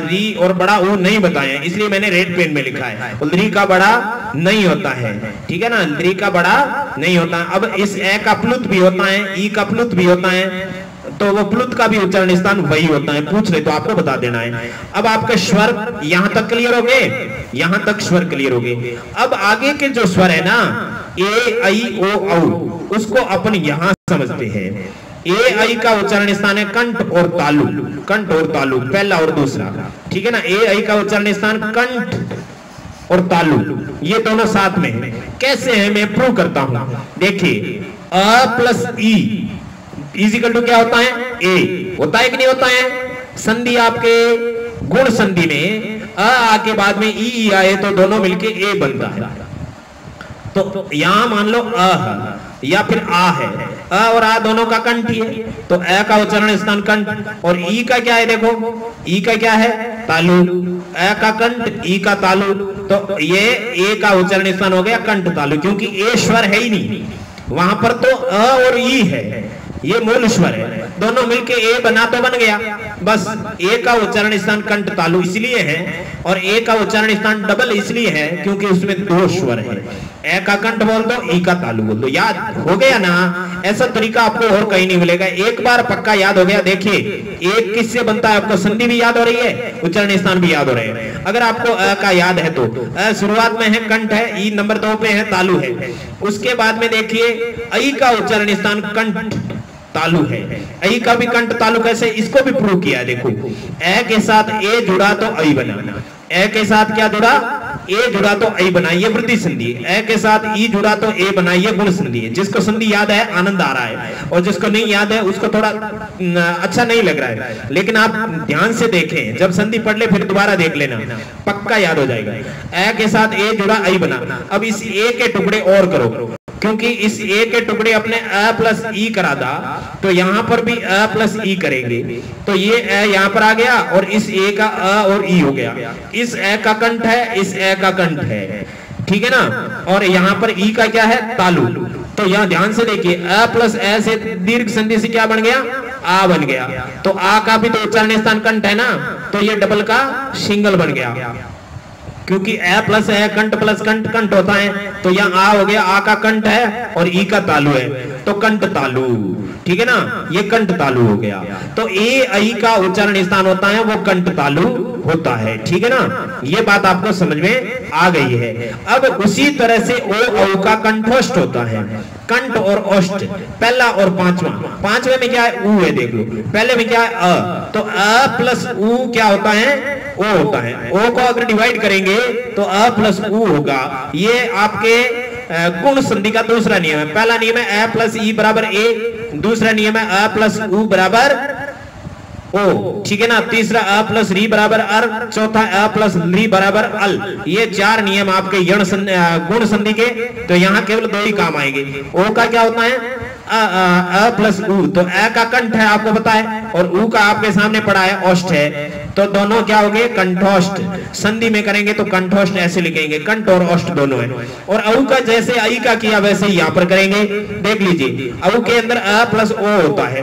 री और बड़ा ऊ नहीं बताया, इसलिए मैंने रेड पेन में लिखा है। री का बड़ा नहीं होता है, ठीक है ना, री का बड़ा नहीं होता है। अब इस ए का प्लुत भी होता है, ई का प्लुत भी होता है, तो वो प्लुत का भी उच्चारण स्थान वही होता है। पूछ ले तो आपको बता देना है। अब आपके स्वर यहां तक क्लियर हो गए, यहां तक स्वर क्लियर हो गए। अब आगे के जो स्वर है ना, ए आई ओ औ, उसको अपन यहां समझते हैं। ए आई का उच्चारण स्थान है कंठ और तालु, कंठ और तालु, पहला और दूसरा, ठीक है ना। ए आई का उच्चारण स्थान कंठ और तालु, ये दोनों साथ में है। कैसे है मैं प्रूव करता हूं। देखिए अ प्लस ई इजिकल टू क्या होता है, ए होता है कि नहीं होता है। संधि आपके गुण संधि में अ के बाद में ई आए तो दोनों मिलके ए बनता है। तो यहां मान लो अ है या फिर आ है, अ और आ दोनों का कंठ ही है, तो अ का उच्चारण स्थान कंठ। और ई का क्या है, देखो ई का क्या है, तालु। अ का कंठ, ई का तालु, तो ये ए का उच्चारण स्थान हो गया कंठ तालु, क्योंकि ए स्वर है ही नहीं वहां पर, तो अ और ई है, ये मूल स्वर है, दोनों मिलके ए बना तो बन गया। बस ए का उच्चारण स्थान कंठ तालु इसलिए है, और ए का उच्चारण स्थान डबल इसलिए है क्योंकि उसमें दो स्वर है। ए का कंठ बोल दो, ई का तालु बोल दो, याद हो गया ना। ऐसा तरीका आपको और कहीं नहीं मिलेगा, एक बार पक्का याद हो गया। देखिए एक किससे बनता है, आपको संधि भी याद हो रही है, उच्चारण स्थान भी याद हो रहे हैं। अगर आपको अ का याद है तो अ शुरुआत में है कंठ है, ई नंबर 2 पे है तालु है। उसके बाद में देखिए आई का उच्चारण स्थान कंठ तालु है। आई का भी कंठ तालु कैसे, इसको भी प्रूव किया है। देखो ए के साथ ए जुड़ा तो आई बना, ए के साथ क्या जुड़ा, ए जुड़ा तो आई बना, ये वृद्धि संधि। ए के साथ ई जुड़ा तो ए बना, ये गुण संधि है। जिसको संधि याद है आनंद आ रहा है, और जिसको नहीं याद है उसको थोड़ा अच्छा नहीं लग रहा है। लेकिन आप ध्यान से देखें, जब संधि पढ़ ले फिर दोबारा देख लेना, पक्का याद हो जाएगा। ए के साथ ए जुड़ा आई बना। अब इस ए के टुकड़े और करो, क्योंकि इस ए के टुकड़े अपने अ प्लस ई करा था, तो यहां पर भी अ प्लस ई करेंगे, तो ये अ यहां पर आ गया और इस ए का अ और ई हो गया। इस ए का कंठ है, इस ए का कंठ है, ठीक है ना। और यहां पर ई का क्या है, तालु। तो यहां ध्यान से देखिए अ प्लस ए से दीर्घ संधि से क्या बन गया, आ बन गया। तो आ का भी तो उच्चारण स्थान कंठ है ना, तो ये डबल का सिंगल बन गया, क्योंकि ए प्लस है कंठ प्लस कंठ कंठ होता है। तो यहाँ आ हो गया, आ का कंठ है और ई का तालु है, तो कंठ तालु, ठीक है ना, ये कंठ तालु हो गया। तो ए आई का उच्चारण स्थान होता है वो कंठ तालु होता है, ठीक है ना। ये बात आपको समझ में आ गई है। अब उसी तरह से ओ औ का कंठोष्ठ होता है, कंठ और ओष्ठ, पहला और पांचवा। पांचवे में क्या है, ऊ है, देख लो। पहले में क्या है, अ, तो अ प्लस ऊ क्या होता है, ओ होता है। ओ को अगर डिवाइड करेंगे तो अ प्लस ऊ होगा। ये आपके गुण संधि का दूसरा नियम है। पहला नियम है अ प्लस ई बराबर ए, दूसरा नियम है अ प्लस ऊ बराबर ओ, ठीक है ना। तीसरा अ प्लस री बराबर अर, चौथा अ प्लस री बराबर अल। ये 4 नियम आपके गुण संधि के, तो यहाँ केवल 2 ही काम आएंगे। ओ का क्या होता है, अ प्लस ऊ, तो अ का कंठ है आपको पता है, और ऊ का आपके सामने पड़ा है ओष्ठ है, तो दोनों क्या हो गए, कंठोष्ठ। संधि में करेंगे तो कंठोष्ठ ऐसे लिखेंगे, कंठ और ओष्ठ दोनों है। और औ का जैसे आई का किया वैसे ही यहाँ पर करेंगे। देख लीजिए औ के अंदर अ प्लस ओ होता है,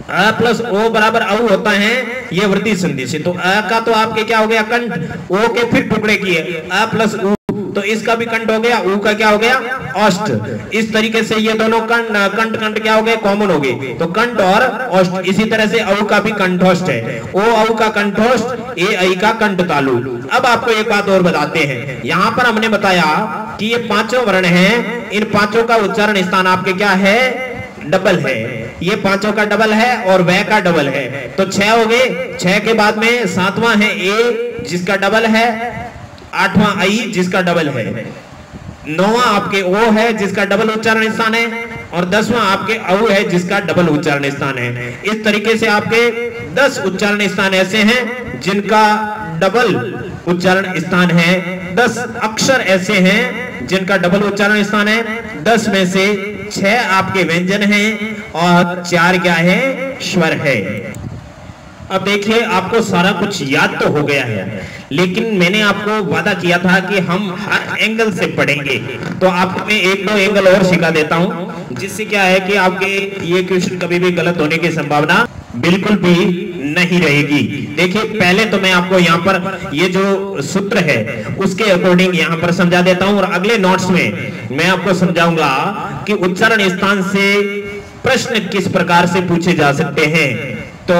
अ प्लस ओ बराबर औ होता है, ये वृद्धि संधि से। तो अ का तो आपके क्या हो गया, कंठ। ओ के फिर टुकड़े किए, अ प्लस ऊ, तो इसका भी कंठ हो गया, ऊ का क्या हो गया, ओष्ठ। इस तरीके से ये दोनों कंठ कंठ क्या हो गए, कॉमन हो गए, तो कंठ और ओष्ठ। इसी तरह से औ का भी कंठोष्ठ है, ओ औ का कंठोष्ठ, ए आई का कंठ तालु। अब आपको एक बात और बताते हैं, यहाँ पर हमने बताया कि ये 5 वर्ण हैं, इन 5 का उच्चारण स्थान आपके क्या है, डबल है। ये 5 का डबल है और वह का डबल है, तो 6 हो गए। 6 के बाद में 7वां है ए जिसका डबल है, 8वां आई जिसका डबल है, 9वां आपके ओ है जिसका डबल उच्चारण स्थान है, और 10वां आपके औ है जिसका डबल उच्चारण स्थान है। इस तरीके से आपके 10 उच्चारण स्थान ऐसे हैं जिनका डबल उच्चारण स्थान है, 10 अक्षर ऐसे हैं जिनका डबल उच्चारण स्थान है। 10 में से 6 आपके व्यंजन हैं और 4 क्या है, स्वर है। अब देखिए आपको सारा कुछ याद तो हो गया है, लेकिन मैंने आपको वादा किया था कि हम हर एंगल से पढ़ेंगे, तो आपको मैं 1-2 एंगल और सिखा देता हूं, जिससे क्या है कि आपके ये क्वेश्चन कभी भी गलत होने की संभावना बिल्कुल भी नहीं रहेगी। देखिए पहले तो मैं आपको यहाँ पर ये जो सूत्र है उसके अकॉर्डिंग यहाँ पर समझा देता हूँ, और अगले नोट्स में मैं आपको समझाऊंगा कि उच्चारण स्थान से प्रश्न किस प्रकार से पूछे जा सकते हैं, तो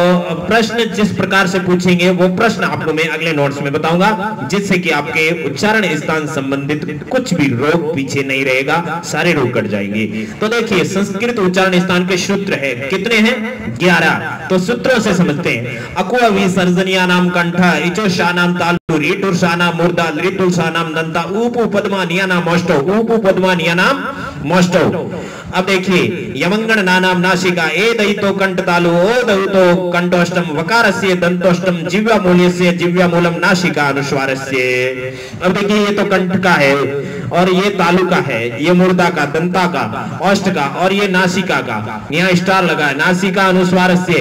प्रश्न जिस प्रकार से पूछेंगे वो प्रश्न आपको मैं अगले नोट्स में बताऊंगा, जिससे कि आपके उच्चारण स्थान संबंधित कुछ भी रोग पीछे नहीं रहेगा, सारे रोग कट जाएंगे। तो देखिए संस्कृत उच्चारण स्थान के सूत्र है, कितने हैं? 11। तो सूत्रों से समझते हैं। अकुआ विसर्जनिया नाम कंठ, इचो शानाम तालु, रीटुर शानाम मूर्धा, लिटुर शानाम दंता, उपु पद्मानिया नाम मोष्टो, उपु पद्मानिया नाम मोष्टो। अब देखिए यमंगण नानाम नासिका, ए दयितो कंठ तालु, ओ दयितो कंठोष्टम, वकारस्य दंतोष्टम, जिह्वा मूल्यस्य जिह्वा मूलम, नासिका अनुस्वारस्य। अब देखिए ये तो कंठ का है और ये तालु का है, ये मूर्धा का, दंता का, ओष्ठ का और ये नासिका का। यहाँ स्टार लगा है, नासिका अनुस्वारस्य,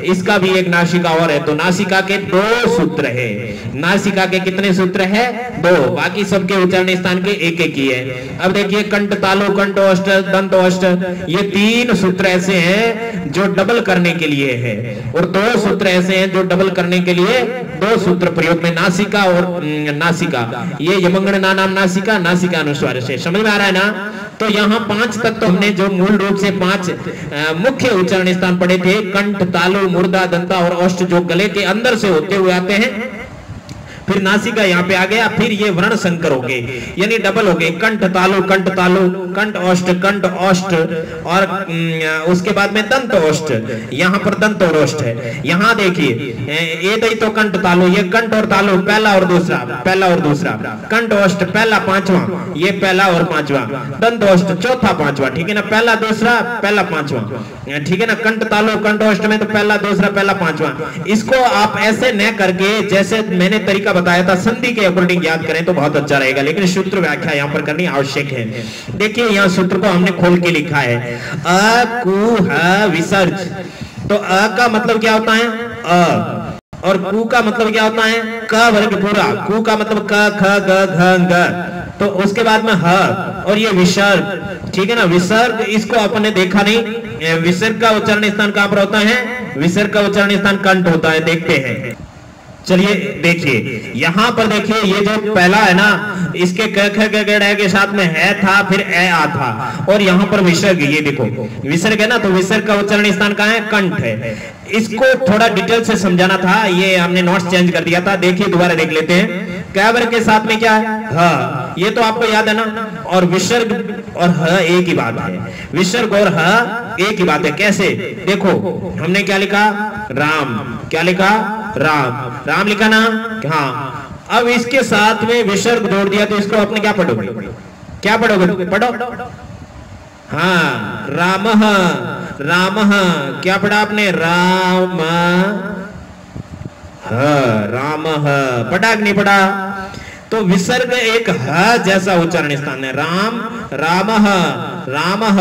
इसका भी एक नासिका और है। तो नासिका के 2 सूत्र है। नासिका के कितने सूत्र है? 2। बाकी सबके उच्चारण स्थान के एक ही है। अब देखिए कंठ तालु, कंठोष्ठ, दंतोष्ठ, ये 3 सूत्र ऐसे हैं जो डबल करने के लिए है और 2 सूत्र ऐसे हैं जो डबल करने के लिए 2 सूत्र प्रयोग में, नासिका और नासिका। ये यमंगण नानाम नासिका, नासिका अनुस्वार से। समझ में आ रहा है ना? तो यहाँ 5 तक तो हमने जो मूल रूप से 5 मुख्य उच्चारण स्थान पढ़े थे, कंठ, तालु, मूर्धा, दंता और ओष्ठ, जो गले के अंदर से होते हुए आते हैं। फिर नासिका यहाँ पे आ गया, फिर ये वर्ण संकर हो गए, यानी डबल हो गए। कंठ तालु, कंठ तालु, कंठ ओष्ठ, कंठ ओष्ठ और उसके बाद में दंत ओष्ठ। यहाँ पर दंत और ओष्ठ है। यहाँ देखिए ये दयितो कंठ तालु, ये कंठ और तालु पहला और दूसरा, पहला और दूसरा। कंठ ओष्ठ पहला 5वां, ये पहला और 5वां। दंत ओष्ठ चौथा 5वां, ठीक है ना? पहला दूसरा पहला 5वां, ठीक है ना? कंठ तालु कंठ ओष्ठ में तो पहला दूसरा पहला 5वां। इसको आप ऐसे न करके जैसे मैंने तरीका बताया था संधि के अकॉर्डिंग याद करें तो बहुत अच्छा रहेगा, लेकिन सूत्र व्याख्या यहाँ पर करनी आवश्यक है। देखिए यहाँ सूत्र को हमने खोल के लिखा है, अ कु ह विसर्ज। तो अ का मतलब क्या होता है? अ। और कु का मतलब क्या होता है? क वर्ग पूरा। कु का मतलब क ख ग घ ग। तो उसके बाद में ह और ये विसर्ग, ठीक है ना? विसर्ग इसको अपने देखा नहीं। विसर्ग का उच्चारण स्थान कहां पर होता है? विसर्ग का उच्चारण स्थान कंठ होता है। देखते हैं, चलिए देखिए यहां पर देखिए ये जो पहला है ना, इसके क ख ग घ के साथ में है था, फिर ए आ था और यहां पर विसर्ग, ये देखो विसर्ग है ना, तो विसर्ग का उच्चारण स्थान कहां है? कंठ है। इसको थोड़ा डिटेल से समझाना था, ये हमने नोट्स चेंज कर दिया था। देखिए दोबारा देख लेते हैं। क वर्ग के साथ में क्या है? ह, ये तो आपको याद है ना। और विसर्ग और ह एक ही बात है, विसर्ग और ह एक ही बात है। कैसे? देखो हमने क्या लिखा? राम। क्या लिखा? राम। राम लिखा ना? हाँ। अब इसके साथ में विसर्ग जोड़ दिया तो इसको अपने क्या पढ़ोगे? क्या पढ़ोगे? पढ़ो। हाँ, रामः। रामः क्या पढ़ा आपने? राम। रामः पढ़ा कि नहीं पढ़ा? तो विसर्ग एक ह जैसा उच्चारण स्थान है। राम, रामः, रामः।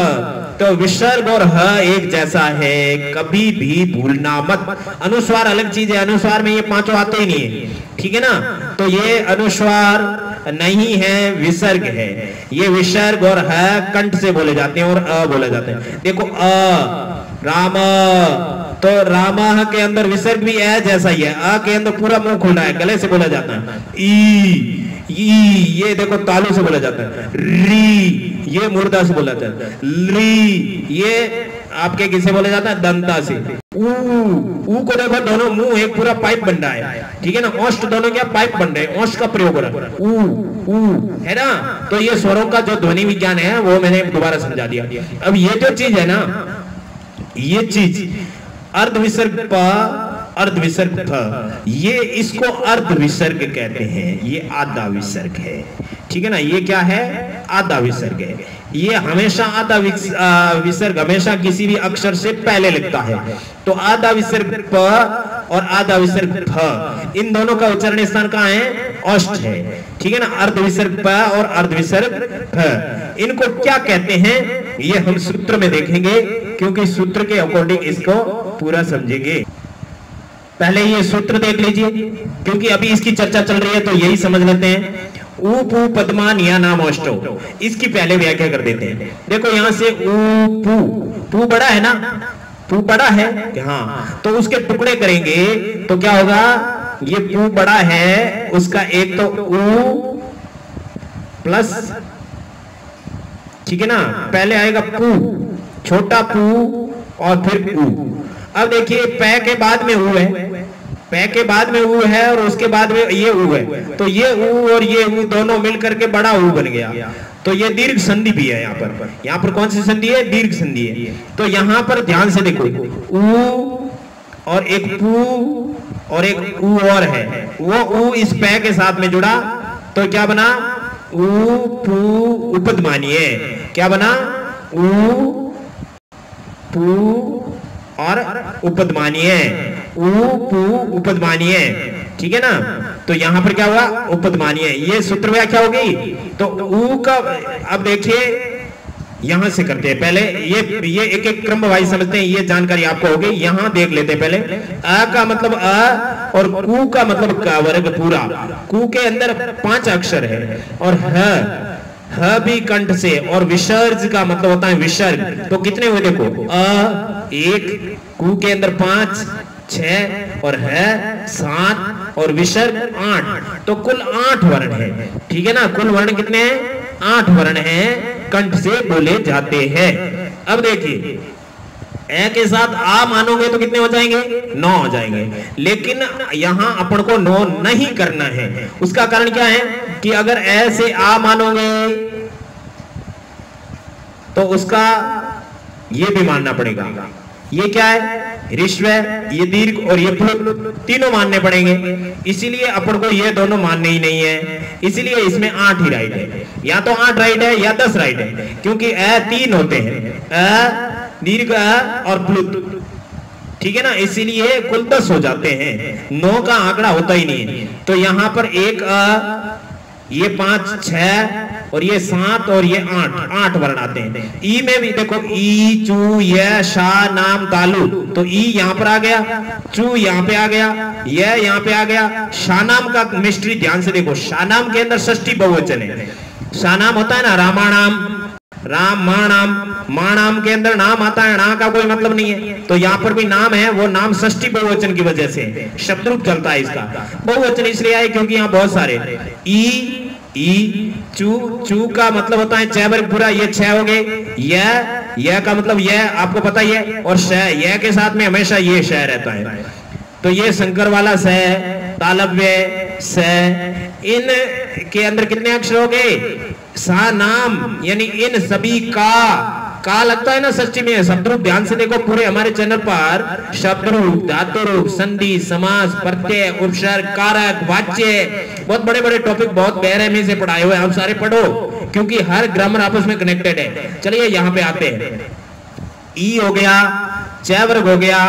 तो विसर्ग और ह एक जैसा है, कभी भी भूलना मत। अनुस्वार अलग चीज है, अनुस्वार में ये 5 आते ही नहीं है, ठीक है ना? तो ये अनुस्वार नहीं है, विसर्ग है। ये विसर्ग और ह कंठ से बोले जाते हैं और अ बोले जाते हैं। देखो अ, राम, तो रामा के अंदर विसर्ग भी ए जैसा ही है। अ के अंदर पूरा मुंह खुला है, गले से बोला जाता है। ई, ये देखो तालु से बोला जाता है। री, ये मूर्धा से बोला जाता है। ली, ये आपके किससे बोला जाता है? दंता से। ऊ को देखो, दोनों मुंह एक पूरा पाइप बन रहा है, ठीक है ना? ओष्ठ दोनों क्या पाइप बन रहे हैं, ओष्ठ का प्रयोग हो रहा है। ऊ है ना? तो ये स्वरों का जो ध्वनि विज्ञान है वो मैंने दोबारा समझा दिया। अब ये जो चीज है ना, ये चीज अर्ध विसर्ग प, अर्ध विसर्ग फ, ये इसको अर्ध विसर्ग कहते हैं। ये आधा विसर्ग है, ठीक है ना? ये क्या है? आधा विसर्ग है। ये हमेशा आधा विसर्ग हमेशा किसी भी अक्षर से पहले लगता है। तो आधा विसर्ग प और आधा विसर्ग फ, इन दोनों का उच्चारण स्थान कहाँ है? ओष्ठ है, ठीक है ना? अर्ध विसर्ग प और अर्ध विसर्ग फ, इनको क्या कहते हैं ये हम सूत्र में देखेंगे, क्योंकि सूत्र के अकॉर्डिंग इसको पूरा समझेंगे। पहले ये सूत्र देख लीजिए, क्योंकि अभी इसकी चर्चा चल रही है तो यही समझ लेते हैं। ऊपू पद्मानिया नाम ओष्टो, इसकी पहले व्याख्या कर देते हैं। देखो यहां से ऊपू, पू बड़ा है ना? पू बड़ा है, हाँ। तो उसके टुकड़े करेंगे तो क्या होगा? ये पू बड़ा है, उसका एक तो ऊ प्लस, ठीक है ना? पहले आएगा पू, छोटा पू और फिर ऊ। अब देखिए पै के बाद में ऊ है, पै के बाद में ऊ है और उसके बाद में ये ऊ है, तो ये ऊ और ये ऊ दोनों मिलकर के बड़ा ऊ बन गया। तो ये दीर्घ संधि भी है यहाँ पर कौन सी संधि है? दीर्घ संधि है। तो यहाँ पर ध्यान से देखो, ऊ और एक पू और एक ऊ और है, वो ऊ इस पै के साथ में जुड़ा तो क्या बना? ऊ पू उपध्मानीय। क्या बना? ऊ पू और उपध्मानीय, ऊ पू उपध्मानीय, ठीक है ना। तो यहां पर क्या हुआ? उपध्मानीय। ये सूत्र व्याख्या होगी। तो ऊ का अब देखिए यहां से करते हैं, पहले ये एक एक क्रम वाइज समझते हैं, ये जानकारी आपको होगी। यहां देख लेते हैं पहले। अ का मतलब अ और कु का मतलब का वर्ग पूरा। कु के अंदर 5 अक्षर है और ह भी कंठ से, और विसर्ज का मतलब होता है विसर्ग। तो कितने हुए देखो? अ 1, कु के अंदर 5, 6 और है 7 और विसर्ग 8। तो कुल 8 वर्ण है, ठीक है ना। कुल वर्ण कितने हैं? 8 वर्ण हैं, कंठ से बोले जाते हैं। अब देखिए ए के साथ आ मानोगे तो कितने हो जाएंगे? 9 हो जाएंगे। लेकिन यहां अपन को 9 नहीं करना है। उसका कारण क्या है कि अगर ए से आ मानोगे तो उसका ये भी मानना पड़ेगा। ये क्या है? ऋष्व, ये दीर्घ और ये प्लुत, तीनों मानने पड़ेंगे। इसीलिए अपन को ये दोनों मानने ही नहीं है, इसीलिए इसमें 8 ही राइट है। या तो 8 राइट है या 10 राइट है, क्योंकि अ 3 होते हैं, अ दीर्घ और प्लुत, ठीक है ना। इसीलिए कुल 10 हो जाते हैं, 9 का आंकड़ा होता ही नहीं है। तो यहां पर एक ये 5, 6 और ये 7 और ये 8 वर्ण आते हैं। ई में भी देखो, ई, चू, य, शा, नाम, तालु। तो ई यहां पर आ गया, चू यहां पे आ गया, य यहां पे आ गया। शानाम का मिस्ट्री ध्यान से देखो, शानाम के अंदर षष्ठी बहुवचन है। शानाम होता है ना रामाणाम, राम माणाम, माणाम के अंदर नाम आता है, ना का कोई मतलब नहीं है। तो यहाँ पर भी नाम है, वो नाम षष्ठी बहुवचन की वजह से शब्द रूप चलता है इसका। बहुवचन इसलिए आए क्योंकि यहाँ बहुत सारे। ई, चू, चू का मतलब होता है 6 वर्ग पूरा, ये 6 हो गए। यह का मतलब यह आपको पता ही है, और श, यह के साथ में हमेशा ये श रहता है। तो ये शंकर वाला स, तालव्य स, इन के अंदर कितने अक्षर हो गए? सा नाम, यानी इन सभी का लगता है ना षष्ठी में। शब्द रूप ध्यान से देखो, पूरे हमारे चैनल पर शब्द रूप, धातु रूप, संधि, समास, प्रत्यय, उपसर्ग, कारक, वाच्य, बहुत बड़े बड़े टॉपिक बहुत बेरहमी से पढ़ाए हुए, आप सारे पढ़ो क्योंकि हर ग्रामर आपस में कनेक्टेड है। चलिए यहाँ पे आते हैं। ई हो गया, च वर्ग हो गया,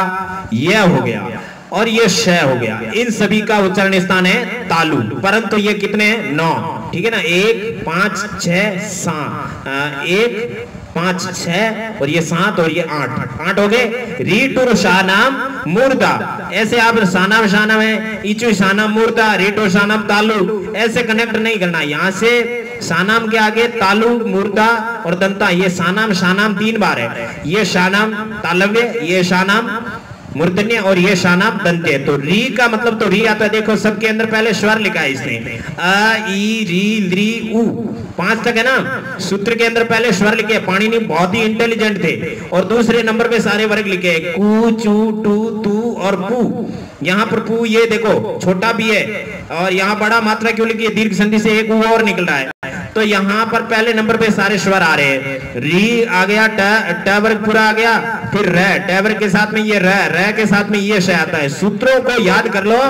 यह हो गया और ये श हो गया। इन सभी का उच्चारण स्थान है तालु, परंतु ये कितने हैं? 9, ठीक है ना। 1, 5, 6, 7, 1, 5, 6 और ये 7 और ये 8 हो गए। रीटुर शानाम मूर्धा, ऐसे आप शानाम शानाम है, इचु शानाम मूर्धा, रीटुर शानाम तालु, ऐसे कनेक्ट नहीं करना। यहाँ से शानाम के आगे तालु, मूर्धा और दंता, ये शानाम शानाम 3 बार है। ये शानाम तालव्य, ये शानाम मूर्धन्य और ये शानाम दंत्य। तो री का मतलब तो री आता है, देखो सबके अंदर पहले स्वर लिखा है इसने, अ, ई, री, ली, उ, 5 तक है ना। सूत्र के अंदर पहले स्वर लिखे। पाणिनि बहुत ही इंटेलिजेंट थे और दूसरे नंबर पे सारे वर्ग लिखे, कु, चू, टू, तू और पू। यहाँ पर पू ये देखो छोटा भी है और यहाँ बड़ा मात्रा क्यों लिखी है? दीर्घ संधि से एक उ और निकल रहा है। तो यहाँ पर पहले नंबर पे सारे स्वर आ रहे हैं। री आ गया, ट वर्ग पूरा आ गया, फिर र, ट वर्ग के साथ में ये र के साथ में ये श आता है। सूत्रों को याद कर लो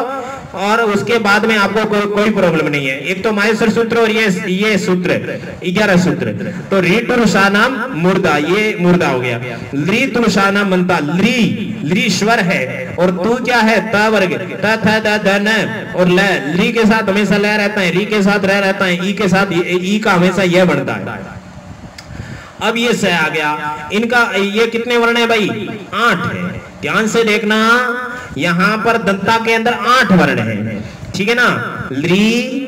और उसके बाद में आपको कोई प्रॉब्लम नहीं है। एक तो माहेश्वर सूत्र और ये सूत्र 11 सूत्र। तो री तुलसानाम मुर्दा, ये मुर्दा हो गया। ली तुलसानाम बनता, ली स्वर है और तू क्या है? त वर्ग, त थ द ध न और ल। ली के साथ हमेशा ल रहता है, री के साथ रह रहता है, ई के साथ ई का हमेशा यह बनता है। अब ये स आ गया। इनका ये कितने वर्ण है भाई? 8 है। ध्यान से देखना, यहां पर दंता के अंदर 8 वर्ण है, ठीक है ना। ली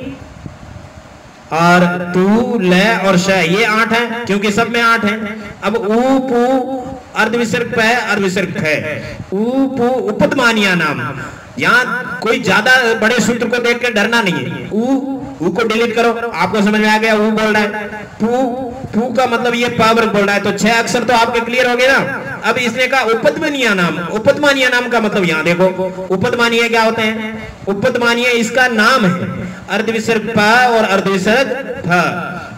और तू, ल और श, ये 8 है क्योंकि सब में 8 है। अब ऊ, पू, अर्धविसर्ग प, अर्धविसर्ग फ, ऊ, पू, उपध्मानीय नाम। यहाँ कोई ज्यादा बड़े सूत्र को देख के डरना नहीं है। ऊ ऊ को डिलीट करो, आपको समझ में आ गया। ऊ बोल रहा है पू का मतलब ये प वर्ग बोल रहा है, तो 6 अक्षर तो आपके क्लियर हो गए ना। अब इसने कहा उपदमानीय नाम। उपदमानीय नाम का मतलब यहां देखो, उपदमानीय क्या होते हैं? उपदमानीय इसका नाम है, अर्धविसर्ग प और अर्धविसर्ग फ।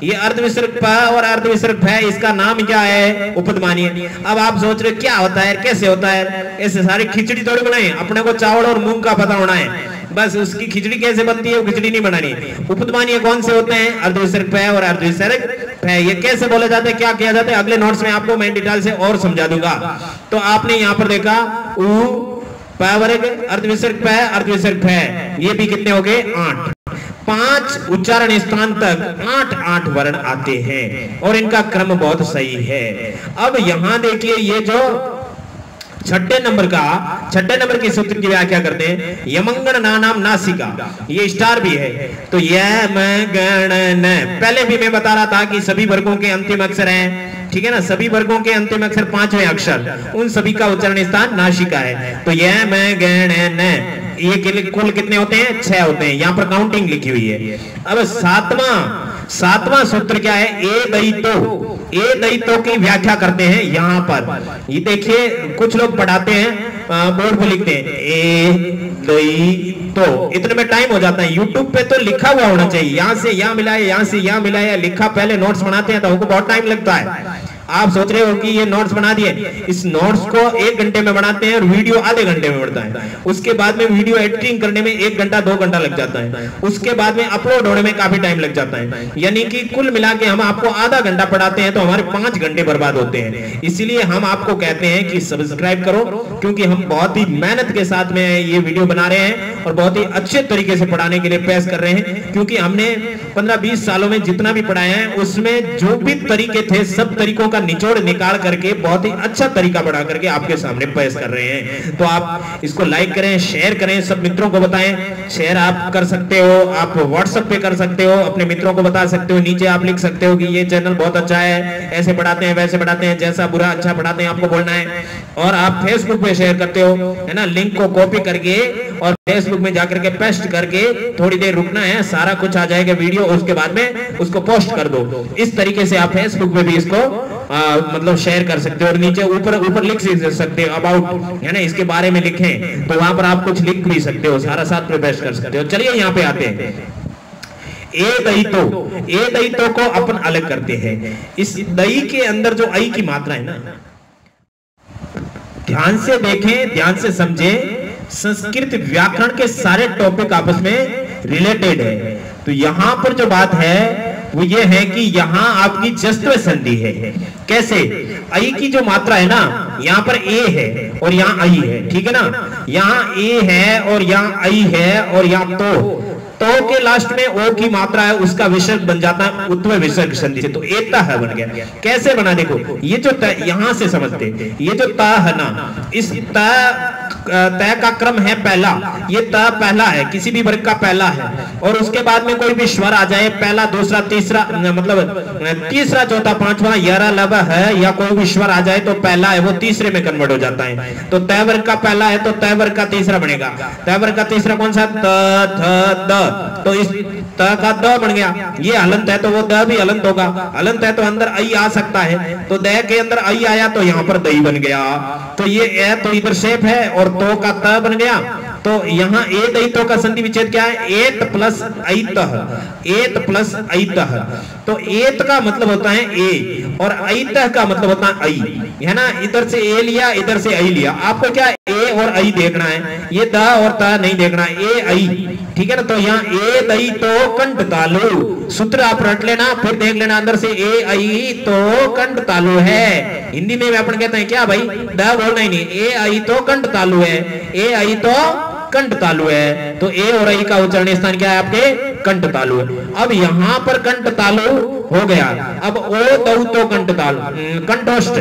ये अर्धविसर्ग प और अर्धविसर्ग फ, इसका नाम क्या है? उपदमानीय। अब आप सोच रहे क्या होता है, कैसे होता है? ऐसे सारी खिचड़ी थोड़ी बनाए, अपने को चावल और मूंग का पता होना है, बस उसकी खिचड़ी कैसे बनती है वो खिचड़ी नहीं बनानी। उपदमानीय कौन से होते हैं? अर्धविसर्ग प और अर्धविसर्ग फ। ये कैसे बोले जाते हैं, क्या किया जाता है, अगले नोट्स में आपको मैं डिटेल से और समझा दूंगा। तो आपने यहाँ पर देखा उ प वर्ग अर्धविसर्ग प अर्धविसर्ग फ, ये भी कितने हो गए? 8। 5 उच्चारण स्थान तक 8 वर्ण आते हैं और इनका क्रम बहुत सही है। अब यहां देखिए ये जो छठे नंबर के सूत्र की व्याख्या करते हैं, यमंगण नाम नासिका, ये स्टार भी है। तो यमगण, पहले भी मैं बता रहा था कि सभी वर्गों के अंतिम अक्षर हैं, ठीक है ना, सभी वर्गों के अंतिम अक्षर 5वें अक्षर, उन सभी का उच्चारण स्थान नासिका है। तो यमगण, ये कुल कितने होते हैं? 6 होते हैं, यहाँ पर काउंटिंग लिखी हुई है। अब सातवां सूत्र क्या है? ए दयितो की व्याख्या करते हैं यहाँ पर। ये देखिए कुछ लोग पढ़ाते हैं बोर्ड पे लिखते हैं ए दयितो, इतने में टाइम हो जाता है। यूट्यूब पे तो लिखा हुआ होना चाहिए, यहाँ से यहाँ मिलाया, यहाँ से यहाँ मिलाया, लिखा पहले नोट्स बनाते हैं तो हमको बहुत टाइम लगता है। आप सोच रहे हो कि ये नोट्स बना दिए, इस नोट्स को 1 घंटे में बनाते हैं और वीडियो आधे घंटे में बनता है। उसके बाद में वीडियो एडिटिंग करने में 1 घंटा 2 घंटा लग जाता है, उसके बाद में अपलोड होने में काफी टाइम लग जाता है। यानी कि कुल मिला के हम आपको आधा घंटा पढ़ाते हैं तो हमारे 5 घंटे बर्बाद होते हैं। इसीलिए हम आपको कहते हैं कि सब्सक्राइब करो, क्योंकि हम बहुत ही मेहनत के साथ में ये वीडियो बना रहे हैं और बहुत ही अच्छे तरीके से पढ़ाने के लिए प्रयास कर रहे हैं। क्योंकि हमने 15-20 सालों में जितना भी पढ़ाया है उसमें जो भी तरीके थे सब तरीकों का निचोड़ निकाल करके बहुत ही अच्छा तरीका बढ़ा करके आपके सामने पेश कर रहे हैं। तो आप इसको लाइक करें, शेयर करें, सब मित्रों को बताएं। शेयर आप कर सकते हो, आप व्हाट्सएप पे कर सकते हो, अपने मित्रों को बता सकते हो, नीचे आप लिख सकते हो कि ये चैनल बहुत अच्छा है, ऐसे पढ़ाते हैं वैसे पढ़ाते हैं, जैसा बुरा अच्छा पढ़ाते हैं आपको बोलना है। और आप फेसबुक पे शेयर करते हो, है ना, लिंक को कॉपी करके और फेसबुक में जाकर के पेस्ट करके थोड़ी देर रुकना है, सारा कुछ आ जाएगा वीडियो, उसके बाद में उसको पोस्ट कर दो। इस तरीके से आप फेसबुक पे भी इसको मतलब शेयर कर सकते हो। और नीचे ऊपर लिख सकते हो अबाउट, है ना, इसके बारे में लिखें तो वहां पर आप कुछ लिख भी सकते हो, सारा साथ में पेश कर सकते हो। चलिए यहाँ पे आते हैं, ए दयितो को अपन अलग करते हैं। इस दई के अंदर जो आई की मात्रा है ना, ध्यान से देखें, ध्यान से समझें, संस्कृत व्याकरण के सारे टॉपिक आपस में रिलेटेड है। तो यहां पर जो बात है वो ये है कि यहाँ आपकी जस्त्व संधि है। कैसे? आई की जो मात्रा है ना, यहाँ पर ए है और यहाँ आई है, ठीक है ना, यहाँ ए है और यहाँ आई है और यहाँ तो के लास्ट में ओ की मात्रा है, उसका विसर्ग बन जाता है उत्व विसर्ग संधि से, तो एता है बन गया। कैसे बना? देखो ये जो यहां से समझते, ये जो ता है ना, इस तय का क्रम है पहला, ये त पहला है, किसी भी वर्ग का पहला है, और उसके बाद में कोई भी स्वर आ जाए, पहला दूसरा तीसरा, मतलब तीसरा चौथा पांचवा यरा लब है, या कोई भी स्वर आ जाए तो पहला है वो तीसरे में कन्वर्ट हो जाता है। तो तय वर्ग का पहला है तो तय वर्ग का तीसरा बनेगा। तय वर्ग का तीसरा कौन सा? त थ द, तो इस त का द बन गया। ये हलंत है तो वो द भी हलंत होगा। हलंत है तो अंदर आई आ सकता है, तो द के अंदर आई आया तो यहाँ पर दई बन गया। तो ये ए तो इधर शेप है और तो का त बन गया। तो यहाँ ए दयितो का संधि विच्छेद क्या है? एत प्लस ऐतः, एत प्लस ऐतः। तो एत का मतलब होता है ए और ऐतः का मतलब होता है आई, है ना। इधर से ए लिया, इधर से आई लिया। आपको क्या ए और आई देखना है, ये द और त नहीं देखना, ए आई, ठीक है ना। तो यहाँ ए दयितो कंठ तालु, सूत्र आप रट लेना, फिर देख लेना अंदर से ए आई तो कंठ तालु है। हिंदी में अपन कहते हैं क्या भाई? द बोलना ही नहीं, ए आई तो कंठ तालु है, ए आई तो कंठ तालु है। तो ए और आई का उच्चारण स्थान क्या है आपके? कंठ तालु है। अब यहाँ पर कंठ तालु हो गया। अब ओ दौतो कंठ तालु, कंठोष्ठ,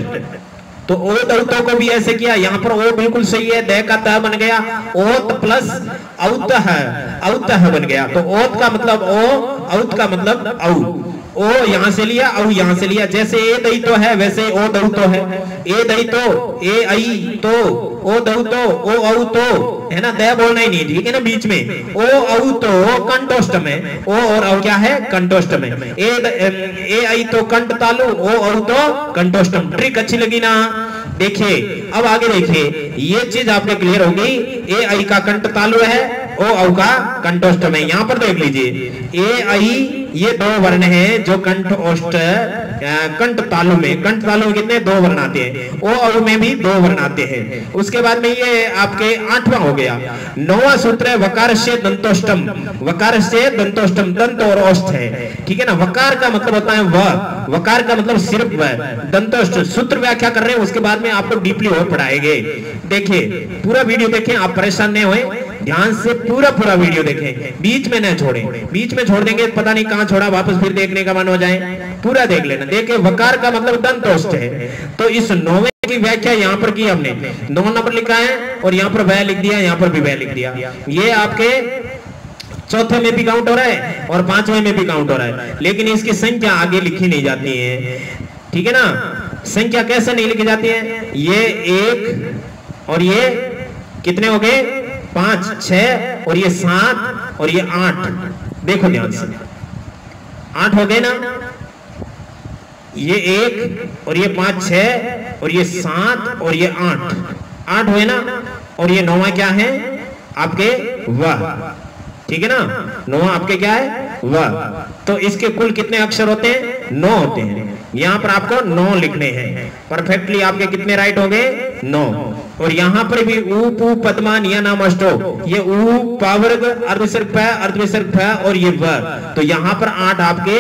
तो ओ दौतो को भी ऐसे किया। यहाँ पर ओ बिल्कुल सही है, दे का त बन गया, ओत प्लस औतः, औतः बन गया। तो ओत का मतलब ओ, औत का मतलब औ, ओ यहां से लिया, औ यहां से लिया। जैसे ए दई तो है वैसे ओ दऊ तो है। ए दई तो, ए आई तो, ओ दऊ तो, ओ औ तो, है ना, दया बोलना ही नहीं, ठीक है ना। बीच में ओ औ तो कंठोष्टम है, ओ और औ क्या है, कंठोष्टम है। ए आई तो कंठ तालु, ओ औ तो कंठोष्टम। ट्रिक अच्छी लगी ना। देखिए अब आगे देखिए, ये चीज आपके क्लियर होगी। ए आई का कंठ तालु है, ओ औ का कंठोष्टम है। यहां पर देख लीजिए, ए आई ये दो वर्ण हैं जो कंठ ओष्ठ कंठ तालु में, कंठ तालु में कितने, दो वर्ण आते हैं। ओ औ में भी दो वर्ण आते हैं। उसके बाद में ये आपके 8वां हो गया। 9वां सूत्र है वकार से दंतोष्टम। वकार से दंतोष्टम, दंत और ओष्ठ है, ठीक है ना। वकार का मतलब होता है व, वकार का मतलब सिर्फ व, दंतोष्ठ सूत्र व्याख्या कर रहे हैं, उसके बाद में आपको डीपली और पढ़ाएंगे। देखिए पूरा वीडियो देखें, आप परेशान नहीं होए, ध्यान से पूरा वीडियो देखें, बीच में न छोड़ें। बीच में छोड़ देंगे पता नहीं कहां छोड़ा, वापस फिर देखने का मन हो जाए। पूरा देख लेना। देखिए वकार का मतलब दंतोष्ठ है, तो इस 9वें की व्याख्या यहां पर की हमने, 9 नंबर लिखा है और यहां पर वह लिख दिया, यहां पर भी वह लिख दिया। ये आपके चौथे में भी काउंट हो रहा है और 5वें में भी काउंट हो रहा है, लेकिन इसकी संख्या आगे लिखी नहीं जाती है, ठीक है ना। संख्या कैसे नहीं लिखी जाती है, ये 1 और ये कितने हो गए, 5, 6 और ये 7 और ये 8। देखो ध्यान से, 8 हो गए ना, ये 1 और ये 5, 6 और ये 7 और ये 8 हुए ना। और ये 9वां क्या है आपके वह, ठीक है ना। 9वां आपके क्या है, वह। तो इसके कुल कितने अक्षर होते हैं, 9 होते हैं। यहां पर आपको 9 लिखने हैं। परफेक्टली आपके कितने राइट हो गए, 9। और यहां पर भी ऊ पू पद्मान या नाम अष्टो, ये ऊ पावर्ग अर्धविसर्ग प, अर्धविसर्ग फ और ये व, तो यहां पर 8 आपके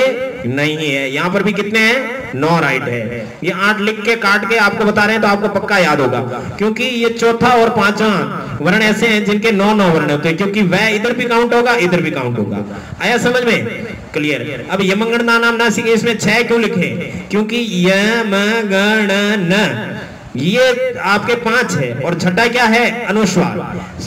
नहीं है। यहां पर भी कितने हैं, 9 राइट है। ये 8 लिख के काट के आपको बता रहे हैं तो आपको पक्का याद होगा, क्योंकि ये चौथा और 5वां वर्ण ऐसे हैं जिनके 9 वर्ण होते हैं, क्योंकि वह इधर भी काउंट होगा, इधर भी काउंट होगा। आया समझ में, क्लियर। अब यमगण नाम नासिक, इसमें 6 क्यों लिखे, क्योंकि यमगणन ये आपके 5 है और छठा क्या है, अनुस्वार,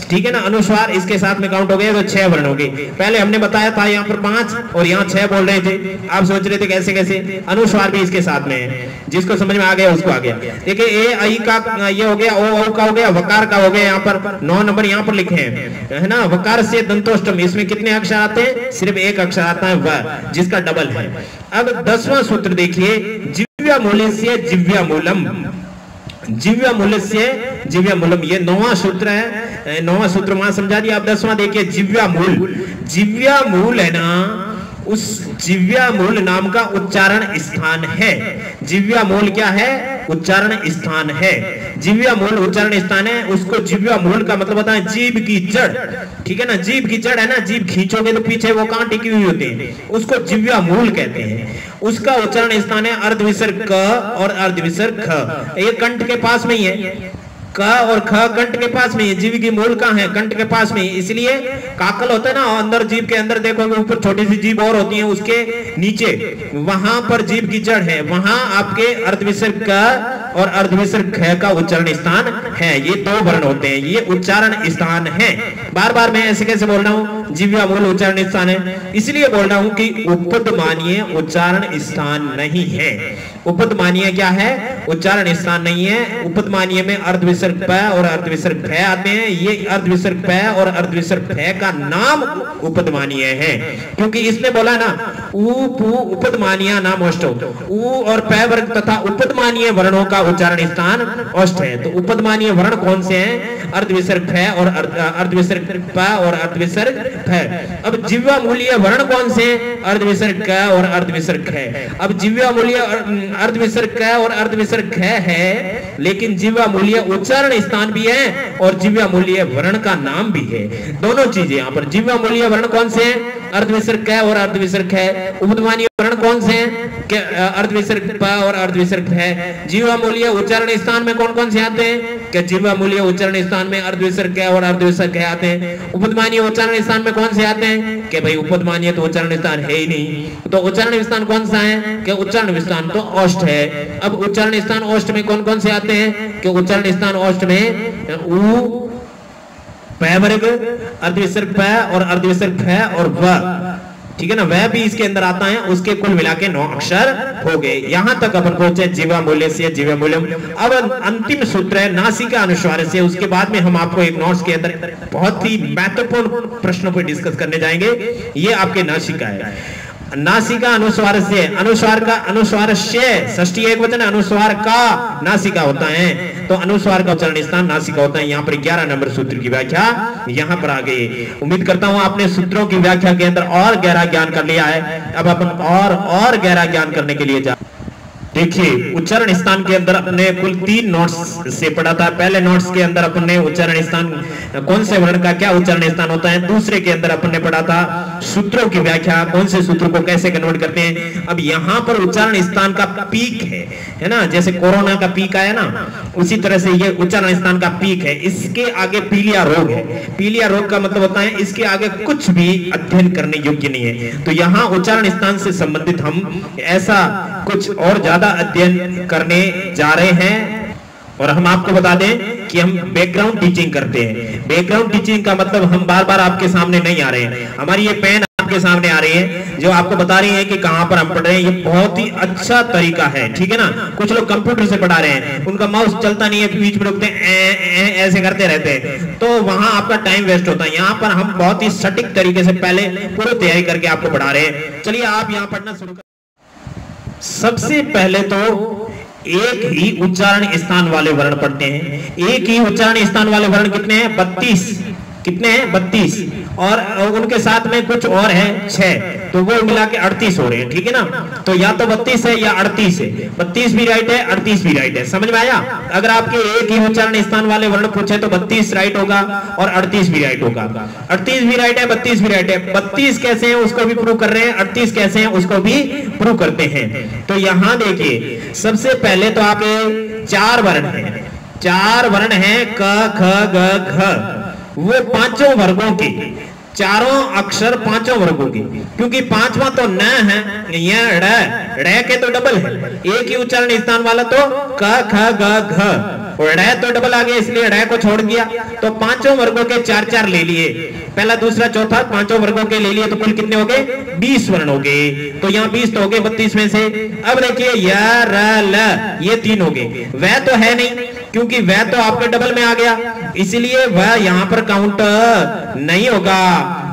ठीक है ना। अनुस्वार इसके साथ में काउंट हो गए तो 6 वर्ण हो गए। पहले हमने बताया था यहाँ पर 5 और यहाँ 6 बोल रहे थे, आप सोच रहे थे कैसे कैसे, अनुस्वार भी इसके साथ में है। जिसको समझ में आ गया उसको आ गया। देखिए ए आई का ये हो गया, ओ औ का हो गया, वकार का हो गया। यहाँ पर 9 नंबर यहाँ पर लिखे हैं, है ना। वकार से दंतोष्टम, इसमें कितने अक्षर आते हैं, सिर्फ एक अक्षर आता है वह, जिसका डबल है। अब 10वां सूत्र देखिए, जिव्या मूल्य से जिव्या मूलम, जिव्या मूल्य से जिव्या मूलम, ये 9वां सूत्र है। 9वां सूत्र वहां समझा दिया। आप 10वां देखिए, जिव्या मूल। जिव्या मूल है ना, उस जिव्या मूल नाम का उच्चारण स्थान है। जिव्या मूल क्या है, उच्चारण स्थान है। जिव्या मूल उच्चारण स्थान है, उसको जिव्या मूल का मतलब होता है जीभ की जड़, ठीक है ना। जीभ की जड़ है ना, जीभ खींचोगे तो पीछे वो कहां टिकी हुई होती है, उसको जिव्या मूल कहते हैं। उसका उच्चारण स्थान है अर्धविसर्ग क और अर्धविसर्ग ख। ये कंठ के पास में ही है, क और ख कंठ के पास में है। जीभ की मूल कहां है, कंठ के पास में, इसलिए काकल होता है ना, अंदर जीभ के अंदर देखोगे ऊपर छोटी सी जीभ और होती है, उसके नीचे वहां पर जीभ की जड़ है, वहां आपके अर्धविसर्ग क और अर्धविसर्ग ख का उच्चारण स्थान है। ये 2 वर्ण होते हैं, ये उच्चारण स्थान है। बार बार मैं ऐसे कैसे बोल रहा हूं, जिव्या मूल उच्चारण स्थान है, इसलिए बोल रहा हूं कि उपदमानीय उच्चारण स्थान नहीं है। उपदमानीय क्या है, उच्चारण स्थान नहीं है। उपदमानीय में अर्धविसर्ग प और अर्धविसर्ग फ आते हैं। ये अर्धविसर्ग प और अर्धविसर्ग फ का नाम उपदमानीय है, क्योंकि इसने बोला ना ऊ पू उपदमानीय नाम अष्टो, ऊ और प वर्ग तथा उपदमानीय वर्णों का उच्चारण स्थान अष्ट है। तो उपदमानीय वर्ण कौन से हैं, अर्धविसर्ग फ और अर्धविसर्ग प और अर्धविसर्ग फ। अब जिव्या मूल्य वर्ण कौन से हैं, अर्धविसर्ग क और अर्धविसर्ग ख। अब जिव्या मूल्य अर्धविसर्ग क और अर्धविसर्ग ख है, लेकिन जिव्या मूल्य उच्चारण स्थान भी है और जिव्या मूल्य वर्ण का नाम भी है। दोनों चीजें यहाँ पर। जिव्या मूल्य वर्ण कौन से हैं, अर्धविसर्ग क और अर्धविसर्ग ख। उपदमानीय वर्ण कौन से हैं, अर्धविसर्ग प और अर्धविसर्ग फ। जिव्या मूल्य उच्चारण स्थान में कौन कौन से आते हैं, क्या जिव्या मूल्य उच्चारण स्थान में अर्धविसर्ग क और अर्धविसर्ग ख आते हैं। उपदमानीय उच्चारण स्थान में कौन से आते हैं, कि भाई उपदमानीय तो उच्चारण स्थान है ही नहीं, तो उच्चारण स्थान कौन सा है, कि उच्चारण स्थान तो औष्ठ है। अब उच्चारण स्थान औष्ठ में कौन कौन से आते हैं, कि उच्चारण स्थान औष्ठ में ऊ प वर्ग, अर्धविसर्ग प और अर्धविसर्ग फ और व, ठीक है ना, वह भी इसके अंदर आता है, उसके कुल मिला के 9 अक्षर हो गए। यहां तक अपन पहुंचे जीवा मूल्य से, जीवा मूल्यम। अब अंतिम सूत्र है नासिका अनुस्वार से। उसके बाद में हम आपको एक नोट्स के अंदर बहुत ही महत्वपूर्ण प्रश्नों पर डिस्कस करने जाएंगे। ये आपके नासिका है। नासिका अनुस्वार से, अनुस्वार का अनुस्वार से षष्ठी एकवचन, अनुस्वार का नासिका होता है, तो अनुस्वार का उच्चारण स्थान नासिका होता है। यहाँ पर 11 नंबर सूत्र की व्याख्या यहाँ पर आ गई। उम्मीद करता हूँ आपने सूत्रों की व्याख्या के अंदर और गहरा ज्ञान कर लिया है। अब अपन और गहरा ज्ञान करने के लिए जा देखिए, उच्चारण स्थान के अंदर अपने कुल 3 नोट्स से पढ़ा था। पहले नोट्स के अंदर अपने उच्चारण स्थान कौन से वर्ण का क्या उच्चारण स्थान होता है। दूसरे के अंदर अपने पढ़ा था सूत्रों की व्याख्या, कौन से सूत्र को कैसे कन्वर्ट करते हैं। अब यहाँ पर उच्चारण स्थान का पीक है ना, जैसे कोरोना का पीक आया ना, उसी तरह से ये उच्चारण स्थान का पीक है। इसके आगे पीलिया रोग है। पीलिया रोग का मतलब होता है इसके आगे कुछ भी अध्ययन करने योग्य नहीं है। तो यहाँ उच्चारण स्थान से संबंधित हम ऐसा कुछ और ज्यादा अध्ययन करने जा रहे हैं। और हम आपको बता दें कि हम बैकग्राउंड टीचिंग करते हैं। बैकग्राउंड टीचिंग का मतलब हम बार बार आपके सामने नहीं आ रहे हैं। हमारी ये पेन आपके सामने आ रही है जो आपको बता रही है कि कहां पर हम पढ़ रहे हैं। ये बहुत ही अच्छा तरीका है, ठीक है ना। कुछ लोग कंप्यूटर से पढ़ा रहे हैं, उनका माउस चलता नहीं है, बीच में रुकते हैं, ऐसे करते रहते हैं, तो वहां आपका टाइम वेस्ट होता है। यहाँ पर हम बहुत ही सटीक तरीके से पहले पूरी तैयारी करके आपको पढ़ा रहे हैं। चलिए आप यहाँ पढ़ना शुरू करें। सबसे पहले तो एक ही उच्चारण स्थान वाले वर्ण पढ़ते हैं। एक ही उच्चारण स्थान वाले वर्ण कितने हैं? 32। कितने हैं? 32। और उनके साथ में कुछ और है 6, तो वो मिला के 38 हो रहे हैं, ठीक है ना। तो या तो 32 है या 38 है। 32 भी राइट है, 38 भी राइट है। समझ में आया? अगर आपके एक ही उच्चारण स्थान वाले वर्ण पूछे तो 32 राइट होगा और 38 भी राइट होगा। 38 भी राइट है, 32 भी राइट है। 32 कैसे हैं उसको भी प्रूव कर रहे हैं, 38 कैसे हैं उसको भी प्रूव करते हैं। तो यहां देखिए, सबसे पहले तो आपके 4 वर्ण हैं। 4 वर्ण हैं क ख ग घ। वो 5 वर्गों के, चारों अक्षर 5 वर्गों के, क्योंकि 5वां तो न है, यह ड़ के तो डबल है। एक ही उच्चारण स्थान वाला तो क ख ग घ, और ड़ तो डबल आ गया, इसलिए ड़ को छोड़ दिया। तो 5 वर्गों के 4-4 ले लिए, पहला दूसरा चौथा 5 वर्गों के ले लिए, तो कुल कितने हो गए? 20 वर्ण हो गए। तो यहाँ 20 तो हो गए 32 में से। अब देखिए य र ल, ये 3 हो गए। वह तो है नहीं, क्योंकि वह तो आपके डबल में आ गया, इसलिए वह यहां पर काउंट नहीं होगा।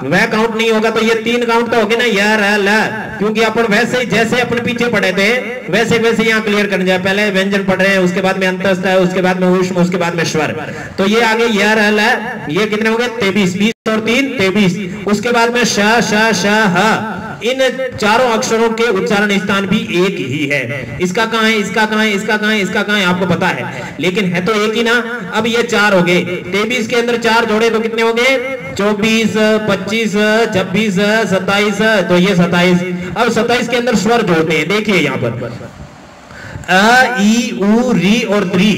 वह काउंट नहीं होगा, तो ये 3 काउंट तो हो गए ना, य र ल, क्योंकि अपन वैसे जैसे अपने पीछे पढ़े थे वैसे वैसे यहाँ क्लियर करने जाए। पहले व्यंजन पढ़ रहे हैं, उसके बाद में अंतस्थ है, उसके बाद में ऊष्म, उसके बाद में स्वर। तो ये आगे य र ल, ये कितने हो गए? 23। 20 और 3 23। उसके बाद में श श श ह। इन चारों अक्षरों के उच्चारण स्थान भी एक ही है। इसका कहां है, इसका कहां है, इसका कहां है, इसका कहां है, आपको पता है, लेकिन है तो एक ही ना। अब ये 4 हो गए। 23 के अंदर 4 जोड़े तो कितने हो गए? 24, 25, 26, 27, तो ये 27। अब 27 के अंदर स्वर जोड़ते हैं। देखिए यहाँ पर अ, ई, उ, री और द्री,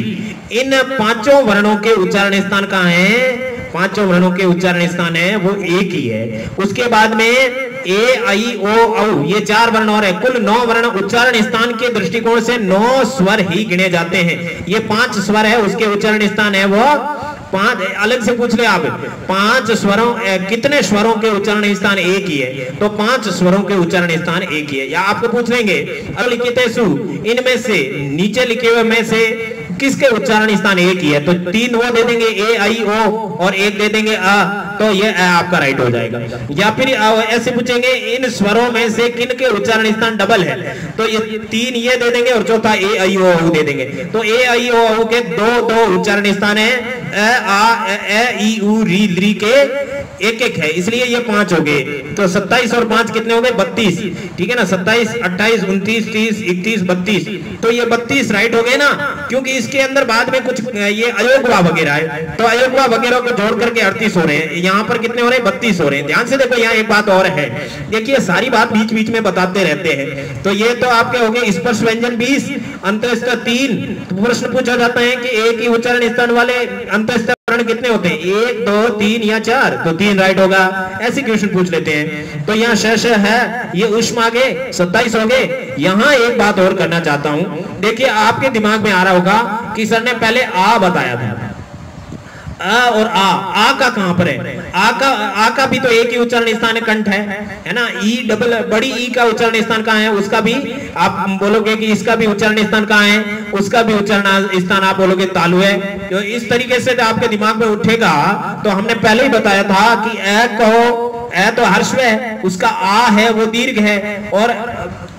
इन 5 वर्णों के उच्चारण स्थान कहां है? 5 वर्णों के उच्चारण स्थान है वो एक ही है। उसके बाद में ए, आई, ओ, औ, ये 4 वर्ण और है। कुल 9 वर्ण उच्चारण स्थान के दृष्टिकोण से 9 स्वर ही गिने जाते हैं। ये 5 स्वर है, उसके उच्चारण स्थान है वो 5। अलग से पूछ ले आप, 5 स्वरों, कितने स्वरों के उच्चारण स्थान एक ही है? तो 5 स्वरों के उच्चारण स्थान एक ही है। या आपको पूछ लेंगे अलिखितेषु, इनमें से, नीचे लिखे हुए में से किसके उच्चारण स्थान एक ही है? तो 3 वो दे देंगे, ए, आई, ओ, और 1 दे देंगे अ, तो ये आपका राइट हो जाएगा। या फिर ऐसे पूछेंगे इन स्वरों में से किन के उच्चारण स्थान डबल है? तो ये 3 ये दे देंगे और चौथा ए, आई, ओ दे देंगे। तो ए, आई, ओ के 2 उच्चारण स्थान है, अ, आ, ए, ई, उ, री, ली के 1-1 है, इसलिए ये 5 हो गए। तो 27 और 5 कितने हो गए? 32, ठीक है ना। 27, 28, 29, 30, 31, 32, तो ये 32 राइट हो गए ना, क्योंकि इसके अंदर बाद में कुछ ये अयोगवा वगैरह है, तो अयोगवा वगैरह को जोड़ करके 38 हो रहे हैं। यहाँ पर कितने हो रहे हैं? 32 हो रहे हैं। ध्यान से देखो, यहाँ एक बात और है, देखिए सारी बात बीच बीच में बताते रहते हैं। तो ये तो आपके हो गए स्पर्श व्यंजन 20, अंतस्थ 3। तो प्रश्न पूछा जाता है कि एक ही उच्चारण स्थान वाले अंतस्थ वर्ण कितने होते हैं? 1, 2, 3 या 4? तो 3 राइट होगा। ऐसे क्वेश्चन पूछ लेते हैं। तो यहाँ श है, ये ऊष्म आ गए, 27 हो गए। यहाँ एक बात और करना चाहता हूं, देखिए आपके दिमाग में आ रहा होगा कि सर ने पहले आ बताया था, अ और आ का कहां पर है? आ का भी तो एक ही उच्चारण स्थान कंठ है ना। ई डबल बड़ी ई का उच्चारण स्थान कहां है? उसका भी आप बोलोगे कि इसका भी उच्चारण स्थान कहां है? उसका भी उच्चारण स्थान आप बोलोगे तालु है। तो इस तरीके से आपके दिमाग में उठेगा। तो हमने पहले ही बताया था कि ए कहो, ए तो हर्ष है, उसका आ है वो दीर्घ है और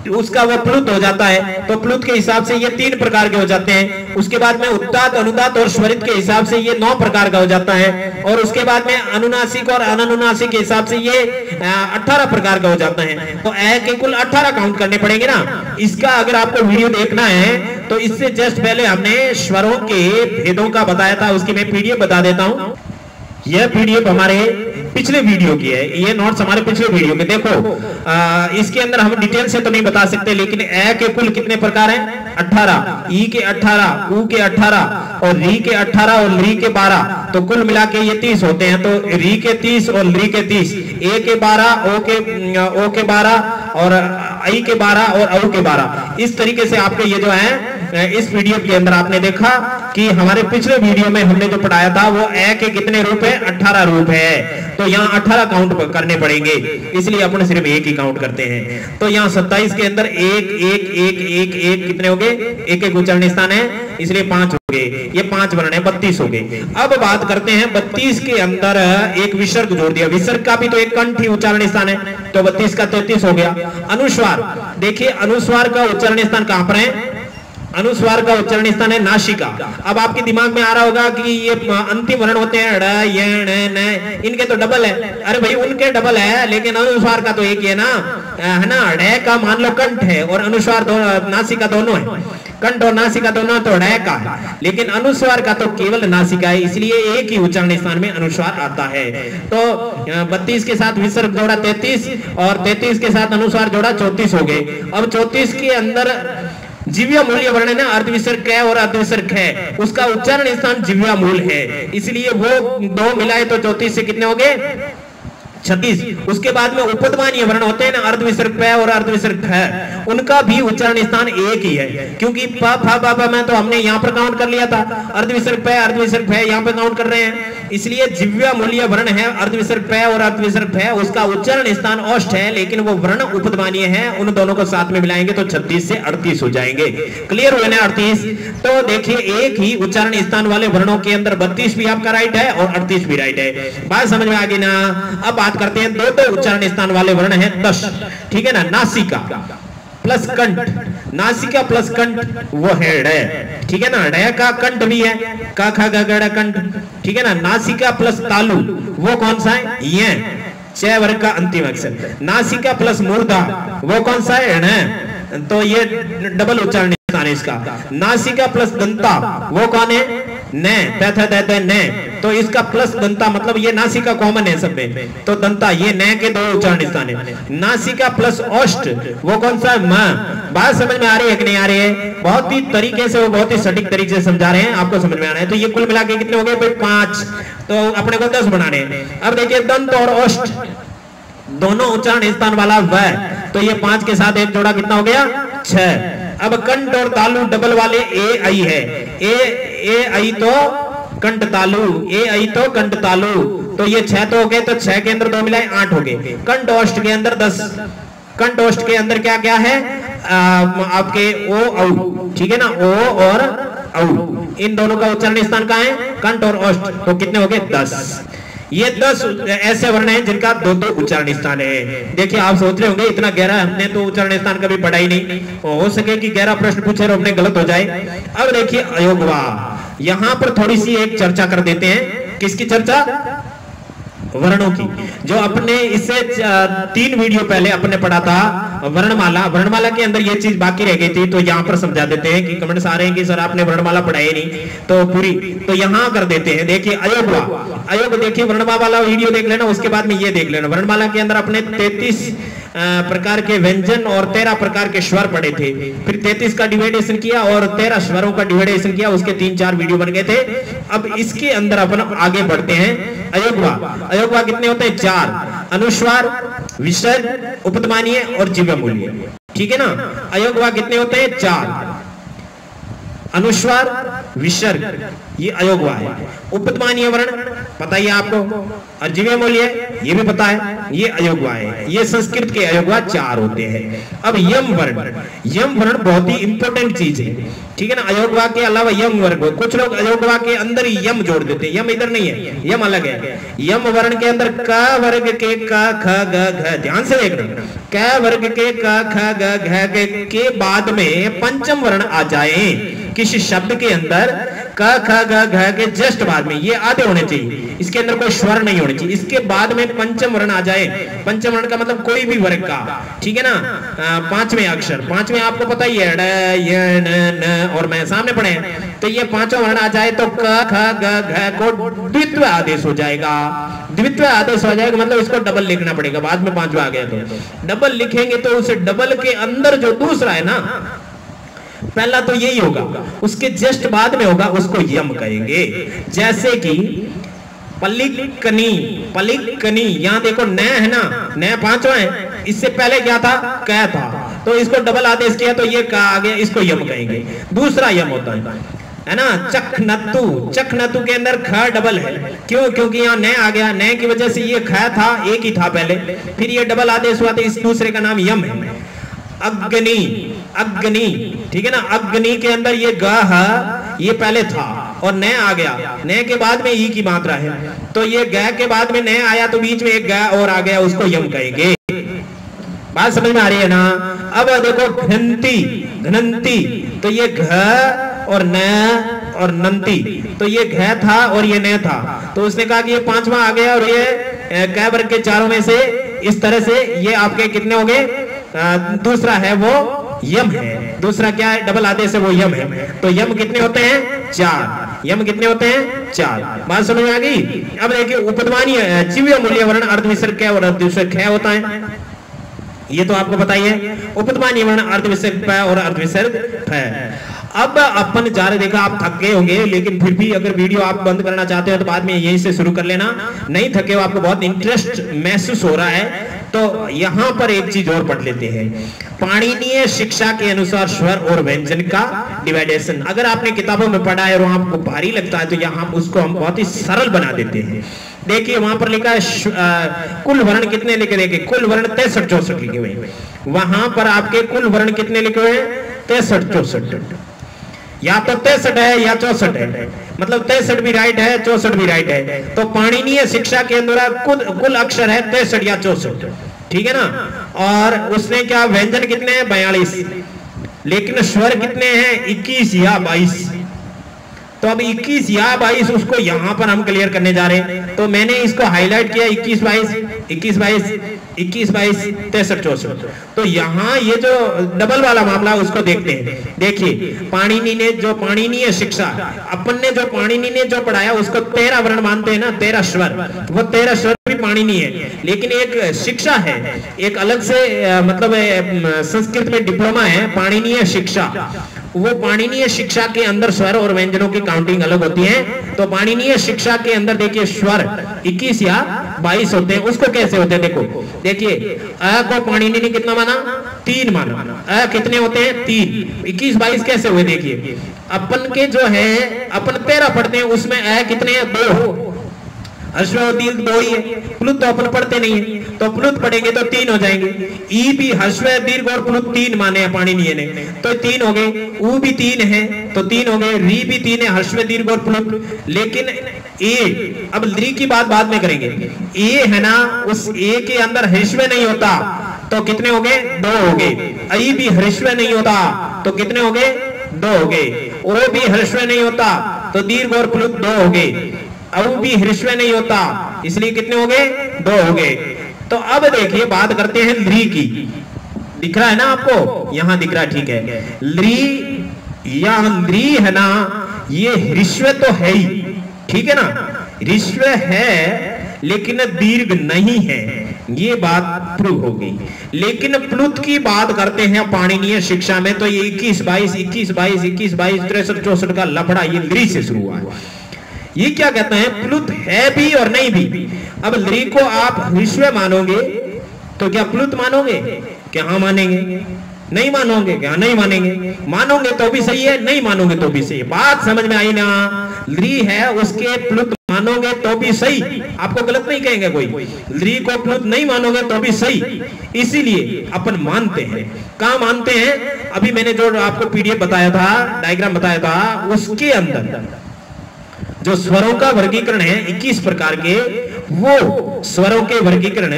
उसका वो प्लुत हो जाता है। तो प्लुत के हिसाब से ये 3 प्रकार के हो जाते हैं। उसके बाद में उत्तात, अनुदात और स्वरित के हिसाब से ये 9 प्रकार का हो जाता है। और उसके बाद में अनुनासिक और अननुनासिक के हिसाब से ये 18 प्रकार का हो जाता है। तो ए के कुल 18 काउंट करने पड़ेंगे ना। इसका अगर आपको वीडियो देखना है तो इससे जस्ट पहले हमने स्वरों के भेदों का बताया था, उसकी मैं पीडीएफ बता देता हूं। यह पीडीएफ हमारे पिछले वीडियो की है, ये नोट्स हमारे पिछले वीडियो में देखो। इसके अंदर हम डिटेल से तो नहीं बता सकते, लेकिन ए के कुल कितने प्रकार हैं? 18, ई के 18, ऊ के 18 और री के 18 और ली के 12। तो कुल मिला के ये 30 होते हैं। तो री के 30 और ली के 30, ए के 12, ओ के 12 और आई के 12 और औ के 12। इस तरीके से आपके ये जो है इस वीडियो के अंदर आपने देखा कि हमारे पिछले वीडियो में हमने जो पढ़ाया था वो ए के कितने रूप है? 18 रूप है। तो यहाँ 18 काउंट करने पड़ेंगे, इसलिए अपन सिर्फ एक ही काउंट करते हैं। तो यहाँ 27 के अंदर एक एक एक एक एक कितने हो गए? एक एक उच्चारण स्थान है, इसलिए 5 हो गए। ये 5 वर्ण है, 32 हो गए। अब बात करते हैं 32 के अंदर एक विसर्ग जोड़ दिया। विसर्ग का भी तो एक कंठ ही उच्चारण स्थान है, तो 32 का 33 हो गया। अनुस्वार, देखिए अनुस्वार का उच्चारण स्थान कहां पर है? अनुस्वार का उच्चारण स्थान है नासिका। अब आपके दिमाग में आ रहा होगा कि ये अंतिम वर्ण होते हैं ड़, य, न, इनके तो डबल है। अरे भाई उनके डबल है, लेकिन अनुस्वार का तो एक ही है ना, है ना। ड़ का मान लो कंठ है और अनुस्वार नासिका दोनों है। कंठ और नासिका दोनों तो ड़ का है, लेकिन अनुस्वार का तो केवल नासिका है, इसलिए एक ही उच्चारण स्थान में अनुस्वार आता है। तो 32 के साथ विसर्ग जोड़ा 33 और 33 के साथ अनुस्वार जोड़ा 34 हो गए। अब 34 के अंदर जिव्या मूल्य वर्ण है ना, अर्धविसर्ग है और अर्धविसर्ग है, उसका उच्चारण स्थान जिव्या मूल है, इसलिए वो 2 मिलाए तो 34 से कितने हो गए? 36। उसके बाद में उपद्मानीय वर्ण होते हैं ना, अर्धविसर्ग प और अर्धविसर्ग फ, उनका भी उच्चारण स्थान एक ही है, क्योंकि प फ ब ब में तो हमने यहाँ पर काउंट कर लिया था। अर्धविसर्ग प अर्धविसर्ग फ यहाँ पे काउंट कर रहे हैं, इसलिए जिव्या मूल्य वर्ण है अर्धविसर्ग प और अर्धविसर्ग फ, उसका उच्चारण स्थान औष्ठ है, लेकिन वो वर्ण उपद्मानीय है। उन दोनों को साथ में मिलाएंगे तो 36 से 38 हो जाएंगे। क्लियर हुए ना 38? तो देखिए एक ही उच्चारण स्थान वाले वर्णों के अंदर 32 भी आपका राइट है और 38 भी राइट है। बात समझ में आ गई ना? अब बात करते हैं 2 उच्चारण स्थान वाले वर्ण हैं 10, ठीक है ना। नासिका प्लस कंठ, नासिका प्लस कंठ वो है ड़, ठीक है ना। ड़ का कंठ भी है, का खा ग ग कंठ, ठीक है ना। नासिका प्लस तालु वो कौन सा है? ये 6 वर्ग का अंतिम अक्षर। नासिका प्लस मूर्धा वो कौन सा है? ण, तो ये डबल उच्चारण स्थान है इसका। नासिका प्लस दंता वो कौन है? न, न, तो इसका प्लस दंता मतलब ये नासिका कॉमन है सब में, तो दंता ये न के 2 उच्चारण स्थान है। नासिका प्लस ओष्ठ वो कौन सा है? म। बात समझ में आ रही है कि नहीं आ रही है? बहुत ही तरीके से वो बहुत ही सटीक तरीके से समझा रहे हैं, आपको समझ में आ रहा है। तो ये कुल मिला के कितने हो गए भाई? 5। तो अपने को 10 बनाने हैं। अब देखिए दंत और ओष्ठ दोनों उच्चारण स्थान वाला व, तो ये 5 के साथ एक जोड़ा कितना हो गया? 6। अब कंठ और तालु डबल वाले ए आई है, ए आई तो कंठ तालु, ए आई तो कंठ तालु, तो ये 6 तो हो गए, तो 6 के अंदर 2 मिलाए 8 हो गए। कंठ ओष्ठ के अंदर 10, कंठ ओष्ठ के अंदर क्या क्या है? आपके ओ औ, ठीक है ना, ओ और औ, इन दोनों का उच्चारण स्थान कहाँ है? कंठ और ओष्ठ, तो कितने हो गए? 10। ये 10 ऐसे वर्ण हैं जिनका 2 उच्चारण स्थान है। देखिए आप सोच रहे होंगे इतना गहरा हमने तो उच्चारण स्थान कभी पढ़ा ही नहीं, हो सके कि गहरा प्रश्न पूछे और अपने गलत हो जाए। अब देखिए अयोगवा, यहाँ पर थोड़ी सी एक चर्चा कर देते हैं। किसकी चर्चा? वर्णों की, जो अपने इससे 3 वीडियो पहले अपने पढ़ा था वर्णमाला। वर्णमाला के अंदर ये चीज बाकी रह गई थी, तो यहाँ पर समझा देते हैं कि कमेंट्स आ रहे हैं कि सर आपने वर्णमाला पढ़ाई नहीं तो पूरी, तो यहाँ कर देते हैं। देखिए अयोगवा, अयोग देखिए वर्णमाला वाला वीडियो देख लेना, उसके बाद में ये देख लेना। वर्णमाला के अंदर अपने 33 प्रकार के व्यंजन और 13 प्रकार के स्वर पढ़े थे, फिर 33 का डिवाइडेशन किया और 13 स्वरों का डिवाइडेशन किया, उसके 3-4 वीडियो बन गए थे। अब इसके अंदर अपन आगे बढ़ते हैं। अयोगवा, अयोगवा कितने होते हैं? 4, अनुस्वार, विसर्ग, उपद्मानीय और जिह्वा मूल्य, ठीक है ना। अयोगवा कितने होते हैं? 4, अनुस्वार, विसर्ग, ये अयोगवा है। उपध्मानीय वर्ण पता ही है आपको, और जीव्य मूल्य ये भी पता है, ये अयोगवा है। ये संस्कृत के अयोगवा 4 होते हैं। अब यम वर्ण बहुत ही इंपॉर्टेंट चीज है, ठीक है ना। अयोगवा के अलावा यम वर्ग, कुछ लोग अयोगवा के अंदर ही यम जोड़ देते हैं, यम इधर नहीं है, यम अलग है। यम वर्ण के अंदर क वर्ग के क ख ग घ, ध्यान से देखना, क वर्ग के क ख ग घ के बाद में पंचम वर्ण आ जाए किसी शब्द के अंदर, क ख ग घ के जस्ट बाद में, ये आधे होने चाहिए, इसके अंदर कोई स्वर नहीं होने चाहिए। इसके बाद में पंचम वर्ण आ जाए, पंचम वर्ण का मतलब कोई भी वर्ग का, ठीक है ना। 5वें अक्षर, 5वें आपको पता ही है, ड य न न और मैं सामने पढ़े हैं, तो ये 5वां वर्ण आ जाए तो क ख ग घ को द्वित्व आदेश हो जाएगा। द्वित्व आदेश हो जाएगा मतलब इसको डबल लिखना पड़ेगा, बाद में 5वां आ गया तो डबल लिखेंगे, तो उस डबल के अंदर जो दूसरा है ना, पहला तो यही होगा, उसके जस्ट बाद में होगा, उसको यम कहेंगे। जैसे कि पलिकनी, पलिकनी, यहां देखो न है ना, न 5वां है, इससे पहले क्या था, क था, तो इसको डबल आदेश किया तो ये का आ गया, इसको यम कहेंगे। दूसरा यम होता है ना, चखनतु, चखनतु के अंदर ख डबल है, क्यों, क्योंकि यहाँ न आ गया, न की वजह से ये ख था, एक ही था पहले, फिर ये डबल आदेश हुआ तो इस दूसरे का नाम यम है। अग्नि, अग्नि, ठीक है ना, अग्नि के अंदर ये ग ये पहले था और न आ गया, न के बाद में ई की मात्रा है, तो ये ग के बाद में न आया तो बीच में एक ग और आ गया, उसको यम कहेंगे। बात समझ में आ रही है ना। अब देखो घंटी, घनंती, तो ये घ और न और नंती, तो ये घ था और ये न था, तो उसने कहा कि ये 5वां आ गया, और ये क वर्ग के चारों में से इस तरह से ये आपके कितने हो गए, दूसरा है वो यम है। दूसरा क्या है, डबल आदेश है, वो यम है। तो यम कितने होते हैं, 4। यम कितने होते हैं, 4। बात समझ में आ गई। अब देखिए उपध्मानीय जीव्य मूल्य वर्ण अर्धविसर्ग क और अर्धविसर्ग ख होता है, ये तो आपको पता ही है। उपध्मानीय वर्ण अर्धविसर्ग प और अर्धविसर्ग फ। अब अपन जा रहे, देखा आप थक गए होंगे, लेकिन फिर भी अगर वीडियो आप बंद करना चाहते हो तो बाद में यहीं से शुरू कर लेना। नहीं थके हो, आपको बहुत इंटरेस्ट महसूस हो रहा है, तो यहाँ पर एक चीज और पढ़ लेते हैं। पाणिनीय शिक्षा के अनुसार स्वर और व्यंजन का डिवाइडेशन, अगर आपने किताबों में पढ़ा है और आपको भारी लगता है तो यहाँ उसको हम बहुत ही सरल बना देते हैं। देखिए वहां पर लिखा है कुल वर्ण कितने लिखे, देखिए कुल वर्ण 63-64 लिखे हुए हैं। वहां पर आपके कुल वर्ण कितने लिखे हुए हैं, 63-64, या तो 63 है या 64 है, मतलब 63 भी राइट है, 64 भी राइट है। तो पाणिनीय शिक्षा के अंदर कुल अक्षर है 63 या 64, ठीक है ना। और उसने क्या, व्यंजन कितने हैं, 42, लेकिन स्वर कितने हैं, 21 या 22। तो अब 21 या 22 उसको यहां पर हम क्लियर करने जा रहे हैं, तो मैंने इसको हाईलाइट किया 21 22 21 22 21 22 63 64। तो यहाँ ये जो डबल वाला मामला उसको देखते हैं। देखिए पाणिनि ने जो पाणिनीय शिक्षा, अपन ने जो पाणिनि ने जो पढ़ाया उसको 13 वर्ण मानते हैं ना, 13 स्वर, वो 13 स्वर भी पाणिनि है। लेकिन एक शिक्षा है, एक अलग से मतलब संस्कृत में डिप्लोमा है पाणिनीय शिक्षा, वो पाणिनीय शिक्षा के अंदर स्वर और व्यंजनों की काउंटिंग अलग होती है। तो पाणिनीय शिक्षा के अंदर देखिए स्वर 21 या 22 होते हैं। उसको कैसे होते हैं देखो, देखिए अ को पाणिनि ने कितना माना, 3 माना। अ कितने होते हैं, 3। 21 22 कैसे हुए, देखिए अपन के जो है अपन 13 पढ़ते हैं, उसमें अ कितने हैं, 2। हर्ष और दीर्घ 2 ही है। प्लुत तो अपन पढ़ते नहीं है, तो प्लुत पढ़ेंगे तो 3 हो जाएंगे। ई भी हर्ष दीर्घ और प्लुत 3 माने हैं पाणिनीय ने, तो 3 हो गए। ऊ भी 3 है तो 3 हो गए। री भी 3 है, हर्ष दीर्घ और प्लुत। लेकिन ए, अब री की बात बाद में करेंगे। ए है ना, उस ए के अंदर हर्ष नहीं होता तो कितने हो गए, 2 हो गए। आई भी हर्ष नहीं होता तो कितने हो गए, 2 हो गए। ओ भी हर्ष नहीं होता तो दीर्घ और प्लुत 2 हो गए। अब भी हृस्व नहीं होता इसलिए कितने हो गए, 2 हो गए। तो अब देखिए बात करते हैं ली की। दिख रहा है ना आपको, यहां दिख रहा है, ठीक है। ली या ली है ना, ये हृस्व तो है ही, ठीक है ना, हृस्व है लेकिन दीर्घ नहीं है, ये बात प्रूव हो गई। लेकिन प्लुत की बात करते हैं पाणिनीय शिक्षा में, तो ये 21 22 21 22 21 22 63 64 का लफड़ा ये ली से शुरू हुआ है। ये क्या कहते हैं, प्लुत है भी और नहीं भी। अब ली को आप हृस्व मानोगे तो क्या प्लुत मानोगे, क्या हाँ मानेंगे, नहीं मानोगे क्या? नहीं मानेंगे। मानोगे तो भी सही है, नहीं मानोगे तो भी सही है। बात समझ में आई ना? ली है उसके प्लुत मानोगे तो भी सही, आपको गलत नहीं कहेंगे कोई। ली को प्लुत नहीं मानोगे तो भी सही। इसीलिए अपन मानते हैं। कहाँ मानते हैं? अभी मैंने जो आपको पीडीएफ बताया था, डायग्राम बताया था, उसके अंदर जो स्वरों का वर्गीकरण है 21 प्रकार के, वो स्वरों के वर्गीकरण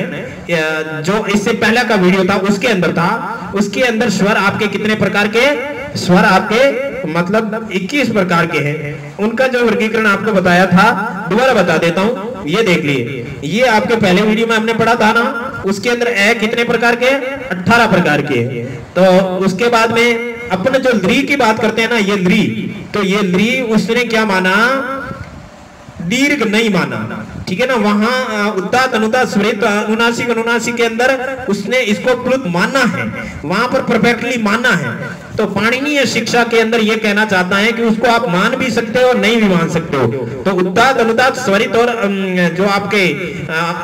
जो इससे पहला का वीडियो था उसके अंदर था। उसके अंदर स्वर आपके कितने प्रकार के? स्वर आपके मतलब 21 प्रकार के हैं। उनका जो वर्गीकरण आपको बताया था, दोबारा बता देता हूं, ये देख लिए। ये आपके पहले वीडियो में हमने पढ़ा था ना, उसके अंदर ए कितने प्रकार के? 18 प्रकार के। तो उसके बाद में अपन जो ली की बात करते हैं ना, ये ली, तो ये ली उसने क्या माना? दीर्घ नहीं माना, ठीक है ना। वहां उदात्त अनुदात्त स्वरित अनुनासिक अनुनासिक के अंदर उसने इसको प्लुत माना है, वहां पर परफेक्टली माना है। तो पाणिनीय शिक्षा के अंदर ये कहना चाहता है कि उसको आप मान भी सकते हो और नहीं भी मान सकते हो। तो उदात्त अनुदात्त स्वरित और जो आपके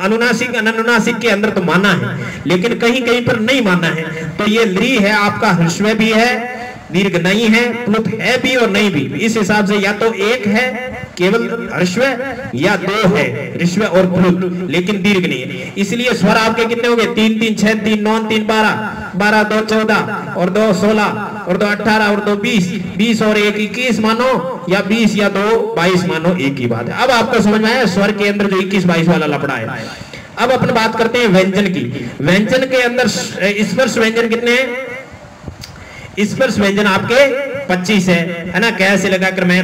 अनुनासिक अनुनासिक के अंदर तो माना है, लेकिन कहीं कहीं पर नहीं माना है। तो ये ली है आपका ह्रस्व भी है, दीर्घ नहीं है, प्लुत है भी और नहीं भी। इस हिसाब से या तो एक है केवल ह्रस्व, या दो है ह्रस्व और प्लुत, लेकिन दीर्घ नहीं है। इसलिए स्वर आपके कितने हो गए? 3 3 6 3 9 3 12, 12 2 14 और 2 16 और 2 18 और 2 20, 20 और 1 21 मानो, या 20 या 2 22 मानो, एक ही बात है। अब आपको समझ में आया स्वर के अंदर जो 21 22 वाला लफड़ा है। अब अपन बात करते हैं व्यंजन की। व्यंजन के अंदर स्पर्श व्यंजन कितने हैं? स्पर्श व्यंजन आपके 25 है ना। कैसे लगाकर मैं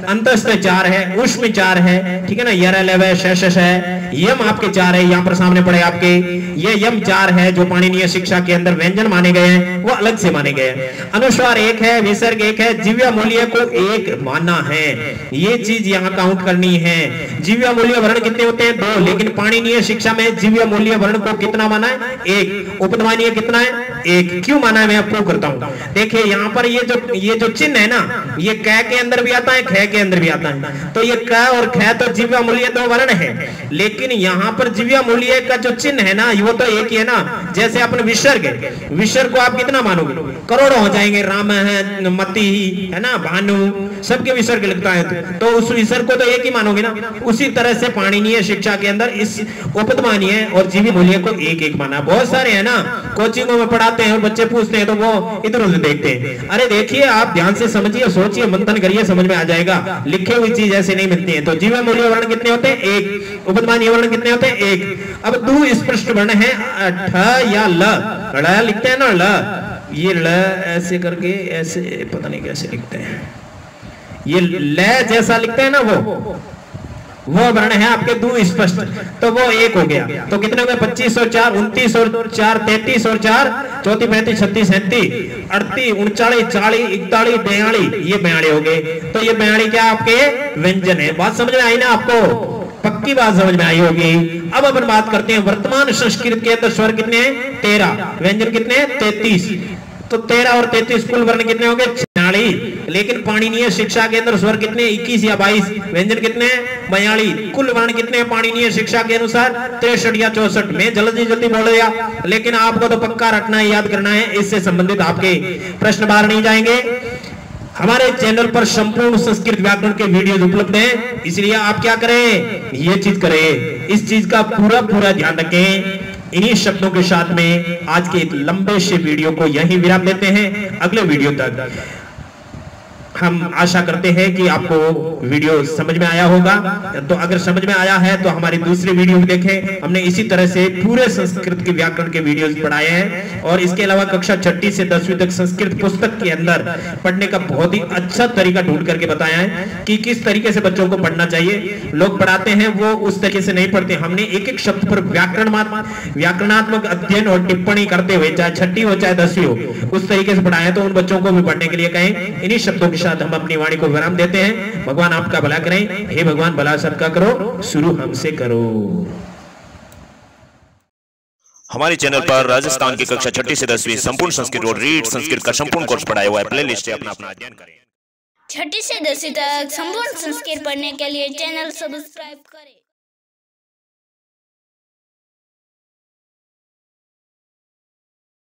अंतस्थ 4 है, उष्म 4 है, ठीक है ना। यर शश है, यम आपके 4 है, यहाँ पर सामने पड़े आपके ये यम 4 है। जो पाणिनीय शिक्षा के अंदर व्यंजन माने गए हैं वो अलग से माने गए हैं। अनुस्वार 1 है, विसर्ग 1 है, जिव्या मूल्य को 1 माना है। ये चीज यहाँ काउंट करनी है। जिव्या मूल्य वर्ण कितने होते हैं? 2, लेकिन पाणिनीय शिक्षा में जिव्या मूल्य वर्ण को कितना माना है? 1। उपध्मानीय कितना है? 1। क्यों माना है मैं आपको करता हूँ। देखिए यहाँ पर ये जो चिन्ह है ना, ये क के अंदर भी आता है, ख के अंदर भी आता है। तो ये क और ख तो जिव्या मूल्य 2 वर्ण है, लेकिन यहाँ पर जिव्या मूल्य का जो चिन्ह है ना, वो तो एक ही है ना। जैसे अपन विसर्ग, विसर्ग को आप कितना मानोगे? करोड़ों हो जाएंगे। राम है, मती है ना, भानु, सबके विसर्ग लगता है, तो उस विसर्ग को तो एक ही मानोगे ना। उसी तरह से पाणिनीय शिक्षा के अंदर इस उपध्मानीय और जिव्या मूल्य को एक एक माना। बहुत सारे है ना, कोचिंगों में पढ़ाते हैं और बच्चे पूछते हैं तो वो इधर उधर देखते हैं। अरे देखिए, आप ध्यान से समझिए, सोचिए, मंथन करिए, समझ में आ जाएगा। लिखे हुई चीज ऐसे नहीं मिलती है। तो जिव्या मूल्य वर्ण कितने होते हैं? 1। उपध्मानीय वर्ण कितने होते हैं? 1। अब दो स्पष्ट वर्ण है, ठ या ल। ड़ लिखते हैं ना, ल, ये ल ऐसे करके ऐसे पता नहीं कैसे लिखते हैं, ये ल जैसा लिखते हैं ना, वो वर्ण है आपके दो स्पष्ट, तो वो 1 हो गया। तो कितने हो गए? 25 और 4 29 और 4 33 और 4 34 35 36 37 38 39 40 41 42, ये 42 हो गए। तो ये 42 क्या आपके व्यंजन है। बात समझ में आई ना आपको? पक्की बात समझ में आई होगी। अब अपन बात करते हैं वर्तमान संस्कृत के अंदर स्वर कितने हैं? 13, व्यंजन कितने हैं? 33। तो 13 और 33 कुल वर्ण कितने हो गए? 46। लेकिन पाणिनीय शिक्षा के अंदर स्वर कितने? 21 या 22, व्यंजन कितने हैं? 42। कुल वर्ण कितने हैं पाणिनीय शिक्षा के अनुसार? 63 या 64। में जल्दी जल्दी बोल दिया, लेकिन आपको तो पक्का रखना है, याद करना है, इससे संबंधित आपके प्रश्न बाहर नहीं जाएंगे। हमारे चैनल पर संपूर्ण संस्कृत व्याकरण के वीडियोज उपलब्ध हैं, इसलिए आप क्या करें? ये चीज करें, इस चीज का पूरा ध्यान रखें। इन्हीं शब्दों के साथ में आज के एक लंबे से वीडियो को यहीं विराम देते हैं। अगले वीडियो तक हम आशा करते हैं कि आपको वीडियो समझ में आया होगा। तो अगर समझ में आया है तो हमारी दूसरी वीडियो देखें। हमने इसी तरह से पूरे संस्कृत के व्याकरण के वीडियोस पढ़ाए हैं, और इसके अलावा कक्षा 6ठी से 10वीं तक संस्कृत पुस्तक के अंदर पढ़ने का बहुत ही अच्छा तरीका ढूंढ करके बताया है कि किस तरीके से बच्चों को पढ़ना चाहिए। लोग पढ़ाते हैं वो उस तरीके से नहीं पढ़ते। हमने एक एक शब्द पर व्याकरणात्मक अध्ययन और टिप्पणी करते हुए, चाहे 6ठी हो चाहे 10वीं हो, उस तरीके से पढ़ाया। तो उन बच्चों को भी पढ़ने के लिए कहें। इन्हीं शब्दों के साथ हम अपनी वाणी को विराम देते हैं। भगवान आपका भला करें। हे भगवान, भला सबका करो, शुरू हमसे करो। हमारे चैनल पर राजस्थान की कक्षा 6ठी से 10वीं संपूर्ण संस्कृत और रीड संस्कृत का संपूर्ण कोर्स पढ़ाया हुआ है। प्लेलिस्ट है, अपना अध्ययन करें। 6ठी से 10वीं तक संपूर्ण संस्कृत पढ़ने के लिए चैनल सब्सक्राइब करें।